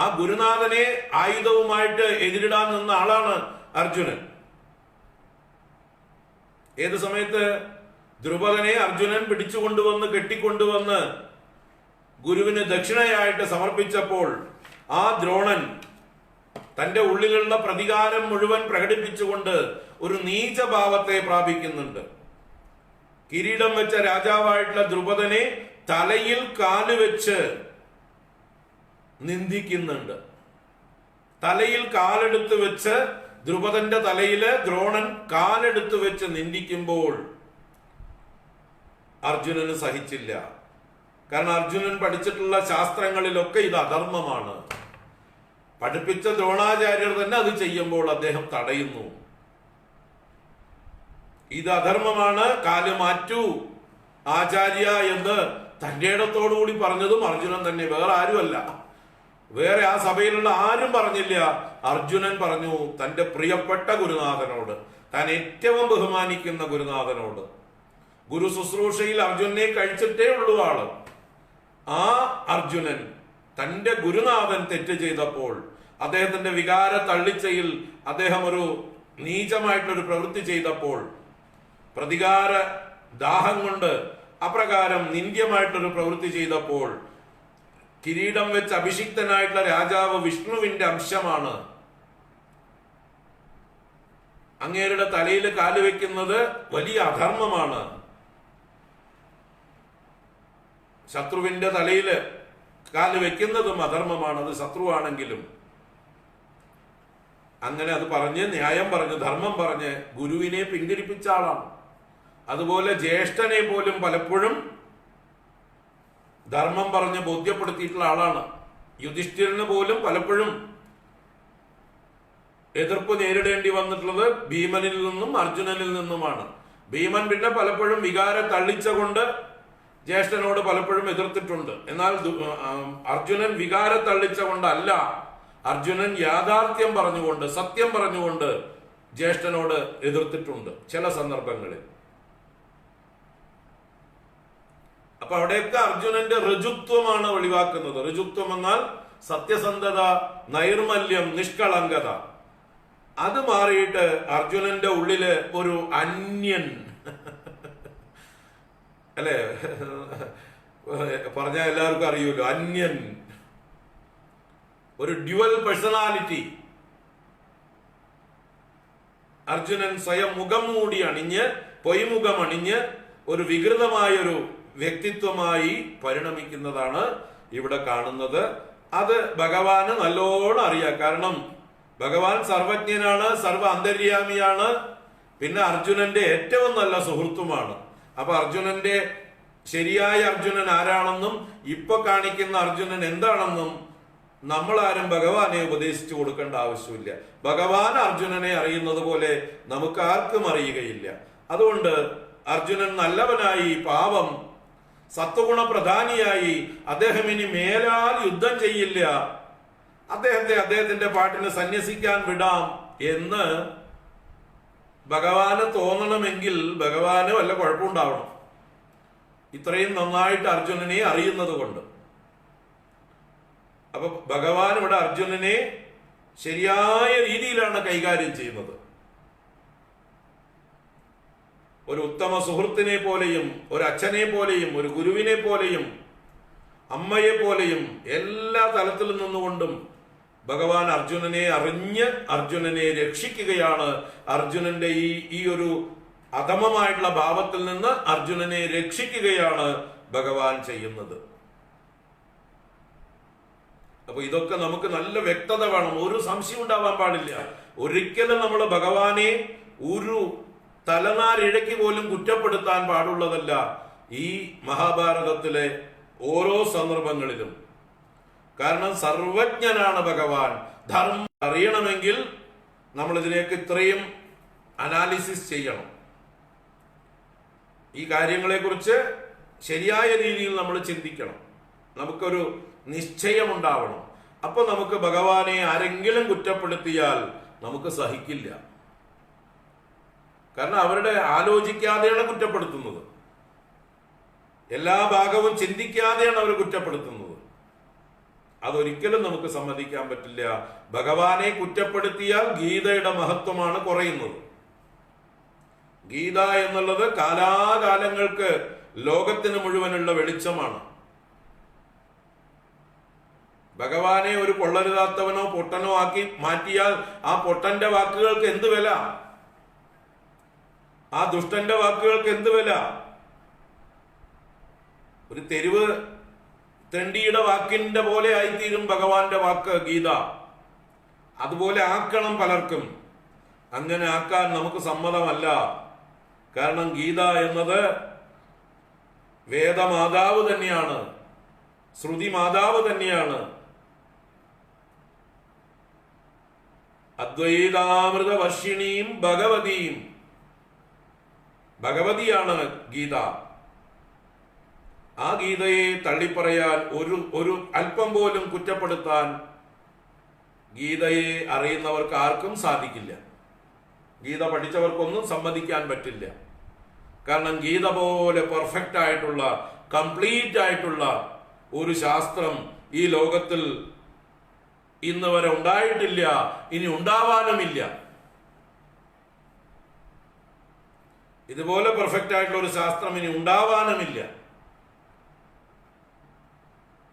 ആ ഗുരുനാഥനെ ആയുധവുമായിട്ട് എതിരിടാൻ നിന്ന ആളാണ് അർജുനൻ. ഏത് സമയത്ത് ദ്രുപദനെ അർജുനൻ പിടിച്ചുകൊണ്ടുവന്ന് കെട്ടിക്കൊണ്ടുവന്ന് ഗുരുവിന് ദക്ഷിണയായിട്ട് സമർപ്പിച്ചപ്പോൾ ആ ദ്രോണൻ തന്റെ ഉള്ളിലുള്ള പ്രതികാരം മുഴുവൻ പ്രകടിപ്പിച്ചുകൊണ്ട് ഒരു നീചഭാവത്തെ പ്രാപിക്കുന്നുണ്ട്. കിരീടം വെച്ച രാജാവായിട്ടുള്ള ദ്രുപദനെ തലയിൽ കാലുവെച്ച് നിന്ദിക്കുന്നുണ്ട്. തലയിൽ കാലെടുത്ത് വെച്ച് ദ്രുപദന്റെ തലയില് ദ്രോണൻ കാലെടുത്ത് വെച്ച് നിന്ദിക്കുമ്പോൾ അർജുനന് സഹിച്ചില്ല. കാരണം അർജുനൻ പഠിച്ചിട്ടുള്ള ശാസ്ത്രങ്ങളിലൊക്കെ ഇത് അധർമ്മമാണ്. പഠിപ്പിച്ച ദ്രോണാചാര്യർ തന്നെ അത് ചെയ്യുമ്പോൾ അദ്ദേഹം തടയുന്നു. ഇത് അധർമ്മമാണ്, കാല് മാറ്റൂ ആചാര്യ എന്ന് തന്റെ ഇടത്തോടുകൂടി പറഞ്ഞതും അർജുനൻ തന്നെ, വേറെ ആരുമല്ല. വേറെ ആ സഭയിലുള്ള ആരും പറഞ്ഞില്ല. അർജുനൻ പറഞ്ഞു തന്റെ പ്രിയപ്പെട്ട ഗുരുനാഥനോട്, താൻ ഏറ്റവും ബഹുമാനിക്കുന്ന ഗുരുനാഥനോട്. ഗുരു ശുശ്രൂഷയിൽ അർജുനനെ കഴിച്ചിട്ടേ ഉള്ളൂ ആള്. ആ അർജുനൻ തന്റെ ഗുരുനാഥൻ തെറ്റ് ചെയ്തപ്പോൾ, അദ്ദേഹത്തിന്റെ വികാര തള്ളിച്ചയിൽ അദ്ദേഹം ഒരു നീചമായിട്ടൊരു പ്രവൃത്തി ചെയ്തപ്പോൾ, പ്രതികാര ദാഹം കൊണ്ട് അപ്രകാരം നിന്ദ്യമായിട്ടൊരു പ്രവൃത്തി ചെയ്തപ്പോൾ, കിരീടം വെച്ച് അഭിഷിക്തനായിട്ടുള്ള രാജാവ് വിഷ്ണുവിന്റെ അംശമാണ്, അങ്ങേരുടെ തലയിൽ കാലുവെക്കുന്നത് വലിയ അധർമ്മമാണ്. ശത്രുവിന്റെ തലയിൽ കാല് വെക്കുന്നതും അധർമ്മമാണ്, അത് ശത്രുവാണെങ്കിലും. അങ്ങനെ അത് പറഞ്ഞ്, ന്യായം പറഞ്ഞ്, ധർമ്മം പറഞ്ഞ് ഗുരുവിനെ പിന്തിരിപ്പിച്ച ആളാണ്. അതുപോലെ ജ്യേഷ്ഠനെ പോലും പലപ്പോഴും ധർമ്മം പറഞ്ഞ് ബോധ്യപ്പെടുത്തിയിട്ടുള്ള ആളാണ്. യുധിഷ്ഠിരന് പോലും പലപ്പോഴും എതിർപ്പ് നേരിടേണ്ടി വന്നിട്ടുള്ളത് ഭീമനിൽ നിന്നും അർജുനനിൽ നിന്നുമാണ്. ഭീമൻ പിന്നെ പലപ്പോഴും വികാരം തള്ളിച്ച കൊണ്ട് ജ്യേഷ്ഠനോട് പലപ്പോഴും എതിർത്തിട്ടുണ്ട്. എന്നാൽ അർജുനൻ വികാരം തള്ളിച്ച കൊണ്ടല്ല, അർജുനൻ യാഥാർത്ഥ്യം പറഞ്ഞുകൊണ്ട്, സത്യം പറഞ്ഞുകൊണ്ട് ജ്യേഷ്ഠനോട് എതിർത്തിട്ടുണ്ട് ചില സന്ദർഭങ്ങളിൽ. അപ്പൊ അവിടെയൊക്കെ അർജുനന്റെ ഋജുത്വമാണ് വെളിവാക്കുന്നത്. ഋജുത്വം എന്നാൽ സത്യസന്ധത, നൈർമല്യം, നിഷ്കളങ്കത. അത് മാറിയിട്ട് അർജുനന്റെ ഉള്ളില് ഒരു അന്യൻ, അല്ലെ, പറഞ്ഞാൽ എല്ലാവർക്കും അറിയൂല്ലോ, അന്യൻ, ഒരു ഡ്യുവൽ പേഴ്സണാലിറ്റി. അർജുനൻ സ്വയം മുഖം മൂടി അണിഞ്ഞ്, പൊയ്മുഖം അണിഞ്ഞ് ഒരു വികൃതമായൊരു വ്യക്തിത്വമായി പരിണമിക്കുന്നതാണ് ഇവിടെ കാണുന്നത്. അത് ഭഗവാന് നല്ലോണം അറിയാം. കാരണം ഭഗവാൻ സർവജ്ഞനാണ്, സർവ അന്തര്യാമിയാണ്, പിന്നെ അർജുനന്റെ ഏറ്റവും നല്ല സുഹൃത്തുമാണ്. അപ്പൊ അർജുനന്റെ ശരിയായ അർജുനൻ ആരാണെന്നും ഇപ്പൊ കാണിക്കുന്ന അർജുനൻ എന്താണെന്നും നമ്മളാരും ഭഗവാനെ ഉപദേശിച്ചു കൊടുക്കേണ്ട ആവശ്യമില്ല. ഭഗവാൻ അർജുനനെ അറിയുന്നത് പോലെ നമുക്ക് ആർക്കും അറിയുകയില്ല. അതുകൊണ്ട് അർജുനൻ നല്ലവനായി, പാവം, സത്വഗുണ പ്രധാനിയായി, അദ്ദേഹം ഇനി മേലാൽ യുദ്ധം ചെയ്യില്ല, അദ്ദേഹത്തെ അദ്ദേഹത്തിന്റെ പാട്ടിന് സന്യസിക്കാൻ വിടാം എന്ന് ഭഗവാന് തോന്നണമെങ്കിൽ ഭഗവാന് വല്ല കുഴപ്പമുണ്ടാവണം. ഇത്രയും നന്നായിട്ട് അർജുനനെ അറിയുന്നത് കൊണ്ട്. അപ്പൊ ഭഗവാൻ ഇവിടെ അർജുനനെ ശരിയായ രീതിയിലാണ് കൈകാര്യം ചെയ്യുന്നത്. ഒരു ഉത്തമ സുഹൃത്തിനെ പോലെയും, ഒരു അച്ഛനെ പോലെയും, ഒരു ഗുരുവിനെ പോലെയും, അമ്മയെ പോലെയും എല്ലാ തലത്തിൽ നിന്നുകൊണ്ടും ഭഗവാൻ അർജുനനെ അറിഞ്ഞ് അർജുനനെ രക്ഷിക്കുകയാണ്. അർജുനന്റെ ഈ ഒരു അധമമായിട്ടുള്ള ഭാവത്തിൽ നിന്ന് അർജുനനെ രക്ഷിക്കുകയാണ് ഭഗവാൻ ചെയ്യുന്നത്. അപ്പൊ ഇതൊക്കെ നമുക്ക് നല്ല വ്യക്തത വേണം, ഒരു സംശയം ഉണ്ടാവാൻ പാടില്ല. ഒരിക്കലും നമ്മൾ ഭഗവാനെ ഒരു തലനാരിഴയ്ക്ക് പോലും കുറ്റപ്പെടുത്താൻ പാടുള്ളതല്ല ഈ മഹാഭാരതത്തിലെ ഓരോ സന്ദർഭങ്ങളിലും. കാരണം സർവജ്ഞനാണ് ഭഗവാൻ. ധർമ്മം അറിയണമെങ്കിൽ നമ്മൾ ഇതിലേക്ക് ഇത്രയും അനാലിസിസ് ചെയ്യണം. ഈ കാര്യങ്ങളെക്കുറിച്ച് ശരിയായ രീതിയിൽ നമ്മൾ ചിന്തിക്കണം. നമുക്കൊരു നിശ്ചയമുണ്ടാവണം. അപ്പൊ നമുക്ക് ഭഗവാനെ ആരെങ്കിലും കുറ്റപ്പെടുത്തിയാൽ നമുക്ക് സഹിക്കില്ല. കാരണം അവരുടെ ആലോചിക്കാതെയാണ് കുറ്റപ്പെടുത്തുന്നത്, എല്ലാ ഭാഗവും ചിന്തിക്കാതെയാണ് അവർ കുറ്റപ്പെടുത്തുന്നത്. അതൊരിക്കലും നമുക്ക് സമ്മതിക്കാൻ പറ്റില്ല. ഭഗവാനെ കുറ്റപ്പെടുത്തിയാൽ ഗീതയുടെ മഹത്വമാണ് കുറയുന്നത്. ഗീത എന്നുള്ളത് കാലാകാലങ്ങൾക്ക് ലോകത്തിന് മുഴുവനുള്ള വെളിച്ചമാണ്. ഭഗവാനെ ഒരു കൊള്ളരുതാത്തവനോ പൊട്ടനോ ആക്കി മാറ്റിയാൽ ആ പൊട്ടന്റെ വാക്കുകൾക്ക് എന്ത് വില, ആ ദുഷ്ടന്റെ വാക്കുകൾക്ക് എന്ത് വില? ഒരു തെരുവ് തെണ്ടിയുടെ വാക്കിന്റെ പോലെ ആയിത്തീരും ഭഗവാന്റെ വാക്ക് ഗീത. അതുപോലെ ആക്കണം പലർക്കും. അങ്ങനെ ആക്കാൻ നമുക്ക് സമ്മതമല്ല. കാരണം ഗീത എന്നത് വേദമാതാവ് തന്നെയാണ്, ശ്രുതി മാതാവ് തന്നെയാണ്. അദ്വൈതാമൃത വർഷിണിയും ഭഗവതിയാണ് ഗീത. ആ ഗീതയെ തള്ളിപ്പറയാൻ, ഒരു അല്പം പോലും കുറ്റപ്പെടുത്താൻ ഗീതയെ അറിയുന്നവർക്ക് ആർക്കും സാധിക്കില്ല. ഗീത പഠിച്ചവർക്കൊന്നും സമ്മതിക്കാൻ പറ്റില്ല. കാരണം ഗീത പോലെ പെർഫെക്റ്റ് ആയിട്ടുള്ള, കംപ്ലീറ്റ് ആയിട്ടുള്ള ഒരു ശാസ്ത്രം ഈ ലോകത്തിൽ ഇന്ന് വരെ ഉണ്ടായിട്ടില്ല, ഇനി ഉണ്ടാവാനുമില്ല. ഇതുപോലെ പെർഫെക്റ്റ് ആയിട്ടുള്ള ഒരു ശാസ്ത്രം ഇനി ഉണ്ടാവാനുമില്ല.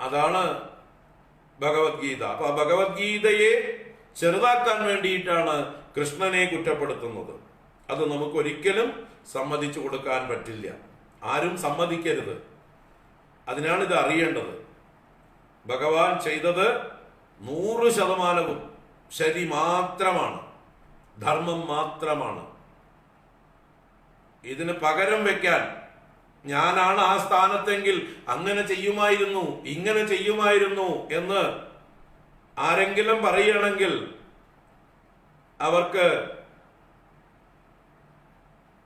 അതാണ് ഭഗവത്ഗീത. അപ്പൊ ഭഗവത്ഗീതയെ ചെറുതാക്കാൻ വേണ്ടിയിട്ടാണ് കൃഷ്ണനെ കുറ്റപ്പെടുത്തുന്നത്. അത് നമുക്ക് ഒരിക്കലും സമ്മതിച്ചു കൊടുക്കാൻ പറ്റില്ല. ആരും സമ്മതിക്കരുത്. അതിനാണ് ഇത് അറിയേണ്ടത്. ഭഗവാൻ ചെയ്തത് 100% ശരി മാത്രമാണ്, ധർമ്മം മാത്രമാണ്. ഇതിന് പകരം വെക്കാൻ, ഞാനാണ് ആ സ്ഥാനത്തെങ്കിൽ അങ്ങനെ ചെയ്യുമായിരുന്നു, ഇങ്ങനെ ചെയ്യുമായിരുന്നു എന്ന് ആരെങ്കിലും പറയുകയാണെങ്കിൽ അവർക്ക്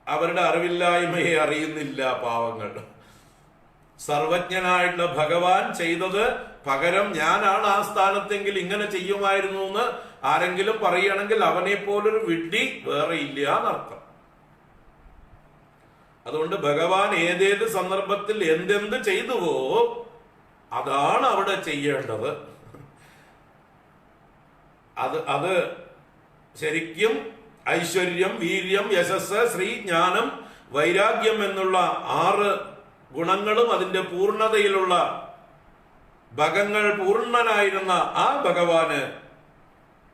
അവരുടെ അറിവില്ലായ്മയെ അറിയുന്നില്ല, പാവങ്ങൾ. സർവജ്ഞനായിട്ടുള്ള ഭഗവാൻ ചെയ്തത് പകരം ഞാനാണ് ആ സ്ഥാനത്തെങ്കിൽ ഇങ്ങനെ ചെയ്യുമായിരുന്നു എന്ന് ആരെങ്കിലും പറയുകയാണെങ്കിൽ അവനെ പോലൊരു വിഡ്ഢി വേറെ ഇല്ല എന്നർത്ഥം. അതുകൊണ്ട് ഭഗവാൻ ഏതേത് സന്ദർഭത്തിൽ എന്തെന്ത് ചെയ്തുവോ അതാണ് അവിടെ ചെയ്യേണ്ടത്. അത് ശരിക്കും ഐശ്വര്യം, വീര്യം, യശസ്, ശ്രീ, ജ്ഞാനം, വൈരാഗ്യം എന്നുള്ള 6 ഗുണങ്ങളും അതിന്റെ പൂർണ്ണതയിലുള്ള ഭഗങ്ങൾ പൂർണ്ണനായിരുന്ന ആ ഭഗവാന്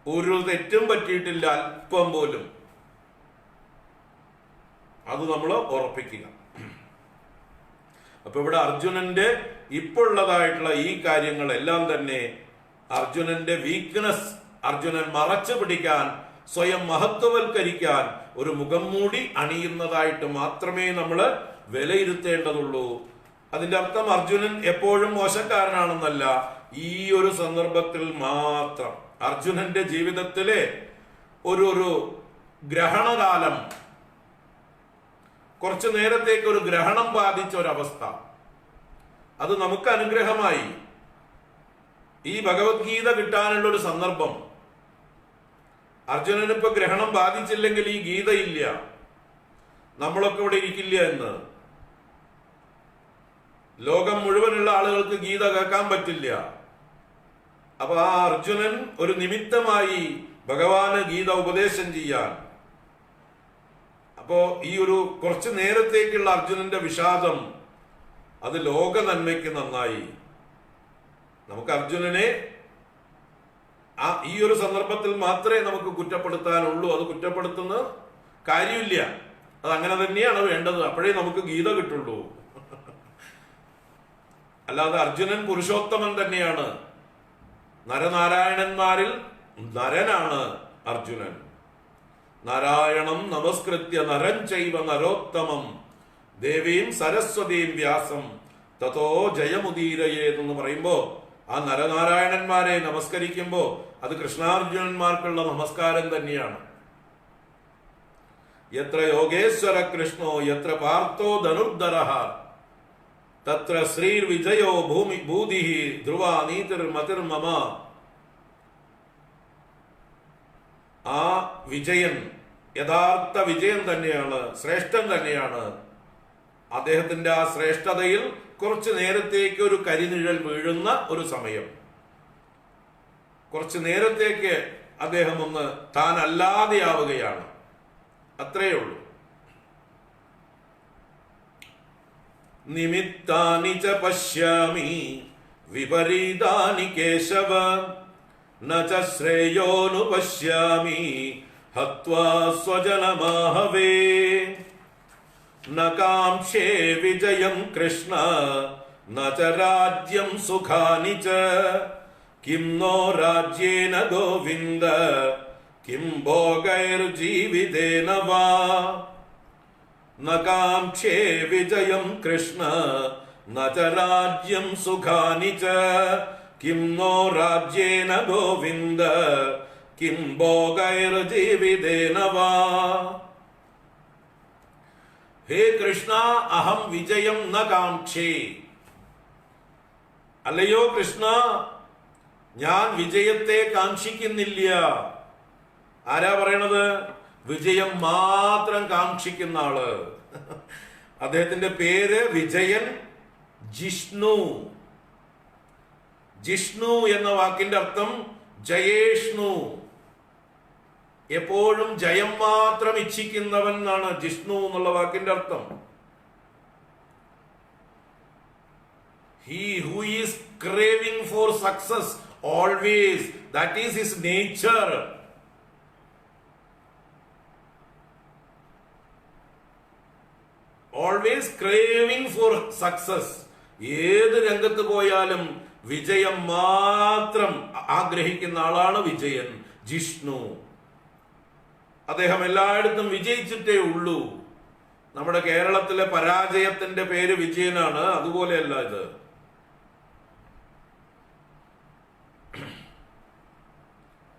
ഒരു തെറ്റും പറ്റിയിട്ടില്ല, അല്പം പോലും. അത് നമ്മൾ ഉറപ്പിക്കുക. അപ്പൊ ഇവിടെ അർജുനന്റെ ഇപ്പോഴുള്ളതായിട്ടുള്ള ഈ കാര്യങ്ങളെല്ലാം തന്നെ അർജുനന്റെ വീക്ക്നെസ്, അർജുനൻ മറച്ചു പിടിക്കാൻ, സ്വയം മഹത്വവൽക്കരിക്കാൻ ഒരു മുഖം മൂടി അണിയുന്നതായിട്ട് മാത്രമേ നമ്മൾ വിലയിരുത്തേണ്ടതുള്ളൂ. അതിന്റെ അർത്ഥം അർജുനൻ എപ്പോഴും മോശക്കാരനാണെന്നല്ല. ഈ ഒരു സന്ദർഭത്തിൽ മാത്രം അർജുനന്റെ ജീവിതത്തിലെ ഒരു ഗ്രഹണകാലം, കുറച്ചു നേരത്തേക്ക് ഒരു ഗ്രഹണം ബാധിച്ച ഒരവസ്ഥ, അത് നമുക്ക് അനുഗ്രഹമായി. ഈ ഭഗവത്ഗീത കിട്ടാനുള്ള ഒരു സന്ദർഭം. അർജുനന് ഇപ്പൊ ഗ്രഹണം ബാധിച്ചില്ലെങ്കിൽ ഈ ഗീത ഇല്ല, നമ്മളൊക്കെ ഇവിടെ ഇരിക്കില്ല എന്ന്. ലോകം മുഴുവനുള്ള ആളുകൾക്ക് ഗീത കേൾക്കാൻ പറ്റില്ല. അപ്പൊ ആ അർജുനൻ ഒരു നിമിത്തമായി ഭഗവാന് ഗീത ഉപദേശം ചെയ്യാൻ. അപ്പോ ഈ ഒരു കുറച്ചു നേരത്തേക്കുള്ള അർജുനന്റെ വിഷാദം അത് ലോക നന്മയ്ക്ക് നന്നായി. നമുക്ക് അർജുനനെ ഈ ഒരു സന്ദർഭത്തിൽ മാത്രമേ നമുക്ക് കുറ്റപ്പെടുത്താനുള്ളൂ. അത് കുറ്റപ്പെടുത്തുന്ന കാര്യമില്ല. അത് അങ്ങനെ തന്നെയാണ് വേണ്ടത്. അപ്പോഴേ നമുക്ക് ഗീത കിട്ടുള്ളൂ. അല്ലാതെ അർജുനൻ പുരുഷോത്തമൻ തന്നെയാണ്. നരനാരായണന്മാരിൽ നരനാണ് അർജുനൻ. നാരായണം നമസ്കൃത്യ നരം ചൈവ നരോത്തമം ദേവീം സരസ്വതീം വ്യാസം തതോ ജയമുദീരയേതെന്ന് പറയുമ്പോ ആ നരനാരായണന്മാരെ നമസ്കരിക്കുമ്പോ അത് കൃഷ്ണാർജുനന്മാർക്കുള്ള നമസ്കാരം തന്നെയാണ്. യത്ര യോഗേശ്വര കൃഷ്ണോ യത്ര പാർത്ഥോ ധനുർധരഃ തത്ര ശ്രീർ വിജയോ ഭൂമി ഭൂതി ധ്രുവ നീതിർ മതിർമമ. ആ വിജയൻ യഥാർത്ഥ വിജയൻ തന്നെയാണ്, ശ്രേഷ്ഠൻ തന്നെയാണ്. അദ്ദേഹത്തിന്റെ ആ ശ്രേഷ്ഠതയിൽ കുറച്ചു നേരത്തേക്ക് ഒരു കരിനിഴൽ വീഴുന്ന ഒരു സമയം, കുറച്ചു നേരത്തേക്ക് അദ്ദേഹം ഒന്ന് താൻ അല്ലാതെയാവുകയാണ്. അത്രയേ ഉള്ളൂ. നിമിത്താനി ച പശ്യാമി വിപരീതാനി കേശവ ന ച ശ്രേയോനു പശ്യാമി ഹത്വാ സ്വജനമാഹവേ ന കാംക്ഷേ വിജയം കൃഷ്ണ ന ച രാജ്യം സുഖാനി ച കിം നോ രാജ്യേന ഗോവിന്ദ കിം ഭോഗൈർജീവിതേന വാ ന കാംക്ഷേ വിജയം കൃഷ്ണ ന ച രാജ്യം സുഖാനി ച കിം നോ രാജ്യേന ഗോവിന്ദ കിം ഭോഗൈർജീവിതേന വാ. ഹേ കൃഷ്ണ, അഹം വിജയം ന കാംക്ഷേ. അല്ലയോ കൃഷ്ണ, ഞാൻ വിജയത്തെ കാക്ഷിക്കുന്നില്ല. ആരാ പറയണത്? വിജയം മാത്രം കാക്ഷിക്കുന്ന ആള്. അദ്ദേഹത്തിന്റെ പേര് വിജയൻ ജിഷ്ണു. ജിഷ്ണു എന്ന വാക്കിന്റെ അർത്ഥം ജയേഷ്ണു, എപ്പോഴും ജയം മാത്രം ഇച്ഛിക്കുന്നവൻ എന്നാണ് ജിഷ്ണു എന്നുള്ള വാക്കിന്റെ അർത്ഥം. He who is craving for success always, that is his nature. Always craving for success. ഏത് രംഗത്ത് പോയാലും വിജയം മാത്രം ആഗ്രഹിക്കുന്ന ആളാണ് വിജയൻ, ജിഷ്ണു. അദ്ദേഹം എല്ലായിടത്തും വിജയിച്ചിട്ടേ ഉള്ളൂ. നമ്മുടെ കേരളത്തിലെ പരാജയത്തിന്റെ പേര് വിജയനാണ്. അതുപോലെയല്ല ഇത്.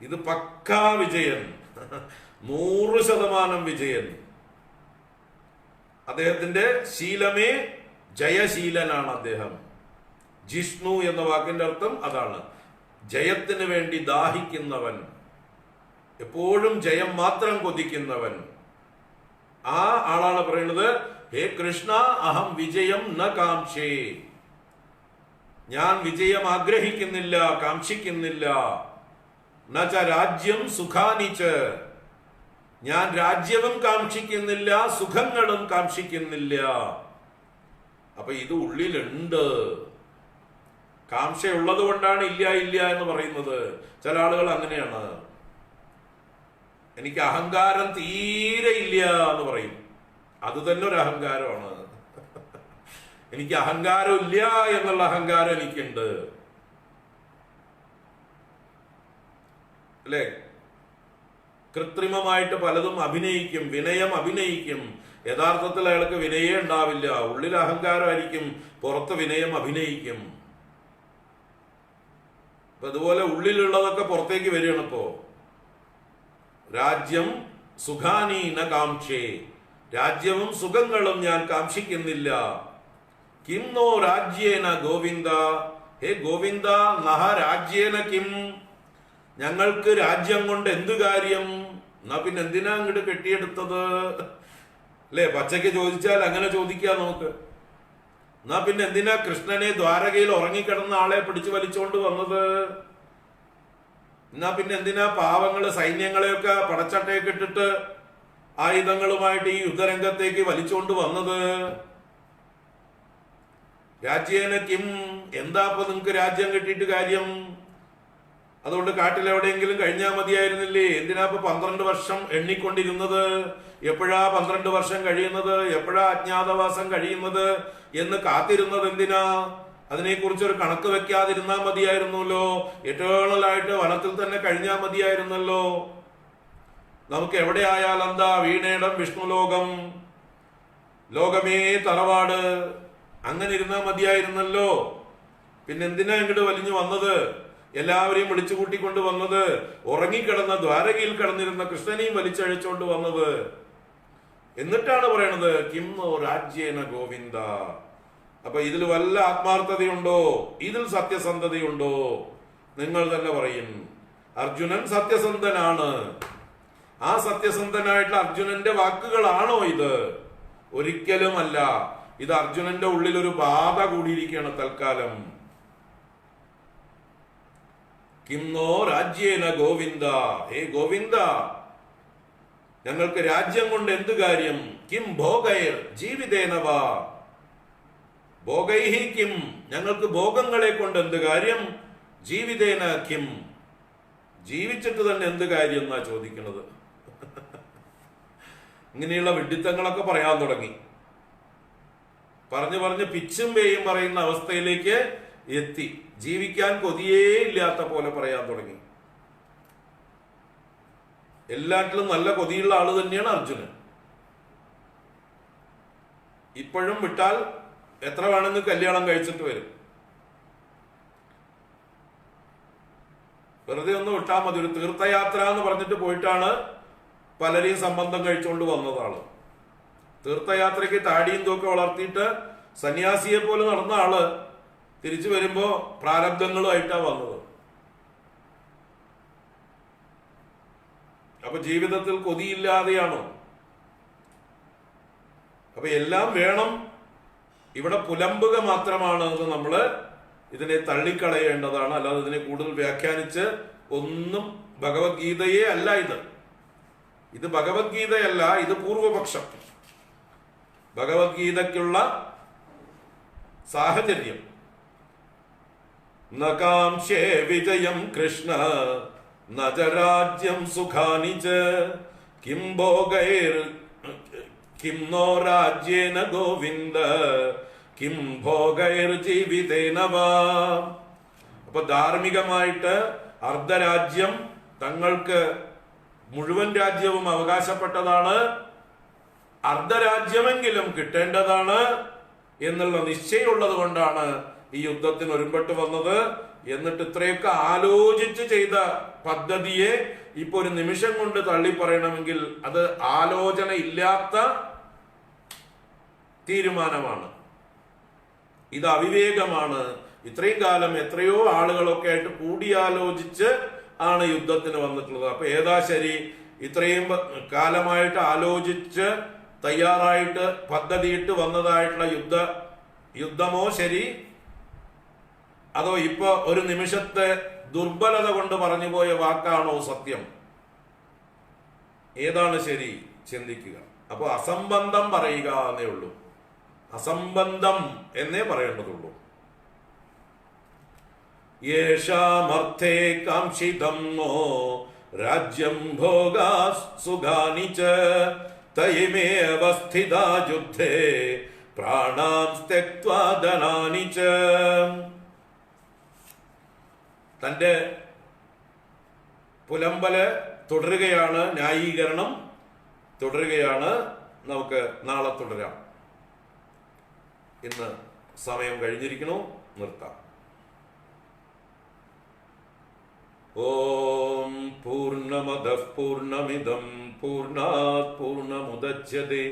ഇത് പക്കാ വിജയൻ, 100% വിജയൻ. അദ്ദേഹത്തിന്റെ ശീലമേ ജയശീലനാണ് അദ്ദേഹം. ജിഷ്ണു എന്ന വാക്കിന്റെ അർത്ഥം അതാണ്, ജയത്തിന് വേണ്ടി ദാഹിക്കുന്നവൻ, എപ്പോഴും ജയം മാത്രം കൊതിക്കുന്നവൻ. ആ ആളാണ് പറയുന്നത്, ഹേ കൃഷ്ണ, അഹം വിജയം ന കാംക്ഷേ. ഞാൻ വിജയം ആഗ്രഹിക്കുന്നില്ല, കാക്ഷിക്കുന്നില്ല. ന ച രാജ്യം സുഖാനിച്ച്, ഞാൻ രാജ്യവും കാക്ഷിക്കുന്നില്ല, സുഖങ്ങളും കാക്ഷിക്കുന്നില്ല. അപ്പൊ ഇത് ഉള്ളിലുണ്ട്. കാംക്ഷയുള്ളത് കൊണ്ടാണ് ഇല്ല ഇല്ല എന്ന് പറയുന്നത്. ചില ആളുകൾ അങ്ങനെയാണ്. എനിക്ക് അഹങ്കാരം തീരെ ഇല്ല എന്ന് പറയും. അത് തന്നെ ഒരു അഹങ്കാരമാണ്. എനിക്ക് അഹങ്കാരം ഇല്ല എന്നുള്ള അഹങ്കാരം എനിക്കുണ്ട്, അല്ലേ? കൃത്രിമമായിട്ട് പലതും അഭിനയിക്കും, വിനയം അഭിനയിക്കും. യഥാർത്ഥത്തിൽ അയാൾക്ക് വിനയം ഉണ്ടാവില്ല. ഉള്ളിൽ അഹങ്കാരമായിരിക്കും, പുറത്ത് വിനയം അഭിനയിക്കും. അപ്പൊ അതുപോലെ ഉള്ളിലുള്ളതൊക്കെ പുറത്തേക്ക് വരികയാണ്. ഇപ്പോ രാജ്യം സുഖാനി ന കാംക്ഷേ, രാജ്യവും സുഖങ്ങളും ഞാൻ കാക്ഷിക്കുന്നില്ല. കിം നോ രാജ്യേന ഗോവിന്ദ, ഹേ ഗോവിന്ദ, നഹ രാജ്യേന കിം, ഞങ്ങൾക്ക് രാജ്യം കൊണ്ട് എന്തു കാര്യം? എന്നാ പിന്നെ എന്തിനാ അങ്ങോട്ട് കെട്ടിയെടുത്തത്? അല്ലെ, പച്ചയ്ക്ക് ചോദിച്ചാൽ അങ്ങനെ ചോദിക്കാം നമുക്ക്. എന്നാ പിന്നെ എന്തിനാ കൃഷ്ണനെ ദ്വാരകയിൽ ഉറങ്ങിക്കിടന്ന ആളെ പിടിച്ചു വലിച്ചുകൊണ്ട് വന്നത്? എന്നാ പിന്നെ എന്തിനാ പാവങ്ങള് സൈന്യങ്ങളെയൊക്കെ പടച്ചട്ടയൊക്കെ ഇട്ടിട്ട് ആയുധങ്ങളുമായിട്ട് ഈ യുദ്ധരംഗത്തേക്ക് വലിച്ചുകൊണ്ട് വന്നത്? രാജ്യേന കിം, എന്താ ഇപ്പൊ നിങ്ങക്ക് രാജ്യം കിട്ടിയിട്ട് കാര്യം? അതുകൊണ്ട് കാട്ടിലെവിടെയെങ്കിലും കഴിഞ്ഞാൽ മതിയായിരുന്നില്ലേ? എന്തിനാ ഇപ്പൊ 12 വർഷം എണ്ണിക്കൊണ്ടിരുന്നത്? എപ്പോഴാ 12 വർഷം കഴിയുന്നത്, എപ്പോഴാ അജ്ഞാതവാസം കഴിയുന്നത് എന്ന് കാത്തിരുന്നത് എന്തിനാ? അതിനെക്കുറിച്ച് ഒരു കണക്ക് വെക്കാതിരുന്നാ മതിയായിരുന്നല്ലോ. എറ്റേണലായിട്ട് വനത്തിൽ തന്നെ കഴിഞ്ഞാൽ മതിയായിരുന്നല്ലോ. നമുക്ക് എവിടെ ആയാലെന്താ? വീണേടം വിഷ്ണുലോകം, ലോകമേ തറവാട്, അങ്ങനെ ഇരുന്നാ മതിയായിരുന്നല്ലോ. പിന്നെന്തിനാ ഇങ്ങോട്ട് വലിഞ്ഞു വന്നത്? എല്ലാവരെയും വിളിച്ചു കൂട്ടിക്കൊണ്ട് വന്നത്? ഉറങ്ങിക്കിടന്ന ദ്വാരകയിൽ കിടന്നിരുന്ന കൃഷ്ണനെയും വലിച്ചഴിച്ചുകൊണ്ട് വന്നത്? എന്നിട്ടാണ് പറയണത് കിംനോ രാജ്യേന ഗോവിന്ദ. അപ്പൊ ഇതിൽ വല്ല ആത്മാർത്ഥതയുണ്ടോ? ഇതിൽ സത്യസന്ധതയുണ്ടോ? നിങ്ങൾ തന്നെ പറയും. അർജുനൻ സത്യസന്ധനാണ്. ആ സത്യസന്ധനായിട്ടുള്ള അർജുനന്റെ വാക്കുകളാണോ ഇത്? ഒരിക്കലുമല്ല. ഇത് അർജുനന്റെ ഉള്ളിൽ ഒരു ബാധ കൂടിയിരിക്കുകയാണ് തൽക്കാലം. കിംനോ രാജ്യേന ഗോവിന്ദ, ഹേ ഗോവിന്ദ, ഞങ്ങൾക്ക് രാജ്യം കൊണ്ട് എന്ത് കാര്യം? കിം ഭോഗൈർ ജീവിതേനവ, ഭോഗൈഹി കിം, ഞങ്ങൾക്ക് ഭോഗങ്ങളെ കൊണ്ട് എന്ത് കാര്യം? ജീവിതേന കിം, ജീവിച്ചിട്ട് തന്നെ എന്ത് കാര്യം എന്നാ ചോദിക്കുന്നത്. ഇങ്ങനെയുള്ള വിഡ്ഢിത്തങ്ങളൊക്കെ പറയാൻ തുടങ്ങി. പറഞ്ഞു പറഞ്ഞ് പിച്ചും പേയും പറയുന്ന അവസ്ഥയിലേക്ക് എത്തി. ജീവിക്കാൻ കൊതിയേ ഇല്ലാത്ത പോലെ പറയാൻ തുടങ്ങി. എല്ലാറ്റിലും നല്ല കൊതിയുള്ള ആള് തന്നെയാണ് അർജുനൻ. ഇപ്പോഴും വിട്ടാൽ എത്ര വേണമെന്ന് കല്യാണം കഴിച്ചിട്ട് വരും. വെറുതെ ഒന്ന് വിട്ടാൽ മതി. ഒരു തീർത്ഥയാത്ര എന്ന് പറഞ്ഞിട്ട് പോയിട്ടാണ് പലരെയും സംബന്ധം കഴിച്ചുകൊണ്ട് വന്നതാണ്. തീർത്ഥയാത്രയ്ക്ക് താടിയും തൂക്കെ വളർത്തിയിട്ട് സന്യാസിയെ പോലെ നടന്ന ആള് തിരിച്ചു വരുമ്പോ പ്രാരബ്ധങ്ങളുമായിട്ടാ വന്നത്. അപ്പൊ ജീവിതത്തിൽ കൊതിയില്ലാതെയാണോ? അപ്പൊ എല്ലാം വേണം, ഇവിടെ പുലമ്പുക മാത്രമാണ് എന്ന് നമ്മള് ഇതിനെ തള്ളിക്കളയേണ്ടതാണ്. അല്ലാതെ ഇതിനെ കൂടുതൽ വ്യാഖ്യാനിച്ച് ഒന്നും ഭഗവത്ഗീതയെ അല്ല ഇത് ഭഗവത്ഗീതയല്ല, ഇത് പൂർവപക്ഷം. ഭഗവത്ഗീതയ്ക്കുള്ള സാഹചര്യം നകാംക്ഷേ വിജയം കൃഷ്ണ നജരാജ്യം സുഖാനി ച കിം ഭോഗൈർ കിം നോ രാജ്യേന ഗോവിന്ദ കിം ഭോഗൈർ ജീവിതേന വാ. അപ്പൊ ധാർമ്മികമായിട്ട് അർദ്ധരാജ്യം തങ്ങൾക്ക് മുഴുവൻ രാജ്യവും അവകാശപ്പെട്ടതാണ്, അർദ്ധരാജ്യമെങ്കിലും കിട്ടേണ്ടതാണ് എന്നുള്ള നിശ്ചയമുള്ളത് കൊണ്ടാണ് ഈ യുദ്ധത്തിന് ഒരുമ്പെട്ട് വന്നത്. എന്നിട്ട് ഇത്രയൊക്കെ ആലോചിച്ച് ചെയ്ത പദ്ധതിയെ ഇപ്പൊ ഒരു നിമിഷം കൊണ്ട് തള്ളി പറയണമെങ്കിൽ അത് ആലോചന ഇല്ലാത്ത തീരുമാനമാണ്. ഇത് അവിവേകമാണ്. ഇത്രയും കാലം എത്രയോ ആളുകളൊക്കെ ആയിട്ട് കൂടിയാലോചിച്ച് ആണ് യുദ്ധത്തിന് വന്നിട്ടുള്ളത്. അപ്പൊ ഏതാ ശരി? ഇത്രയും കാലമായിട്ട് ആലോചിച്ച് തയ്യാറായിട്ട് പദ്ധതിയിട്ട് വന്നതായിട്ടുള്ള യുദ്ധമോ ശരി, അതോ ഇപ്പൊ ഒരു നിമിഷത്തെ ദുർബലത കൊണ്ട് പറഞ്ഞു പോയ വാക്കാണോ സത്യം? ഏതാണ് ശരി? ചിന്തിക്കുക. അപ്പൊ അസംബന്ധം പറയുക എന്നേ ഉള്ളൂ. അസംബന്ധം എന്നേ പറയേണ്ടതുള്ളൂ. യേഷാമർത്ഥേ കാംക്ഷിതം നോ രാജ്യം ഭോഗാ സുഖാനി ച തയിമേവ സ്ഥിതാ യുദ്ധേ പ്രാണാം ത്യക്ത്വാ ധനാനി ച. തന്റെ പുലമ്പല് തുടരുകയാണ്, ന്യായീകരണം തുടരുകയാണ്. നമുക്ക് നാളെ തുടരാം. ഇന്ന് സമയം കഴിഞ്ഞിരിക്കുന്നു, നിർത്താം. ഓം പൂർണ്ണമദഃ പൂർണ്ണമിദം പൂർണ്ണാത് പൂർണ്ണമുദച്യതേ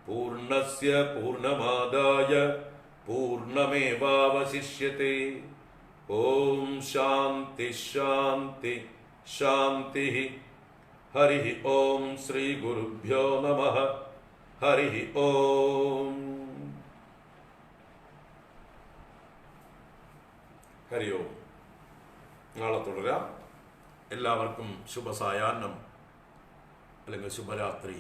പൂർണ്ണസ്യ പൂർണ്ണമാദായ പൂർണ്ണമേവാവശിഷ്യത്തെ. ഓം ശാന്തി ശാന്തി ശാന്തി. ഹരി ഓം ശ്രീ ഗുരുഭ്യോ നമഃ. ഹരി ഓം. ഹരി ഓം. നാളെ തുടരാം. എല്ലാവർക്കും ശുഭസായാഹ്നം അല്ലെങ്കിൽ ശുഭരാത്രി.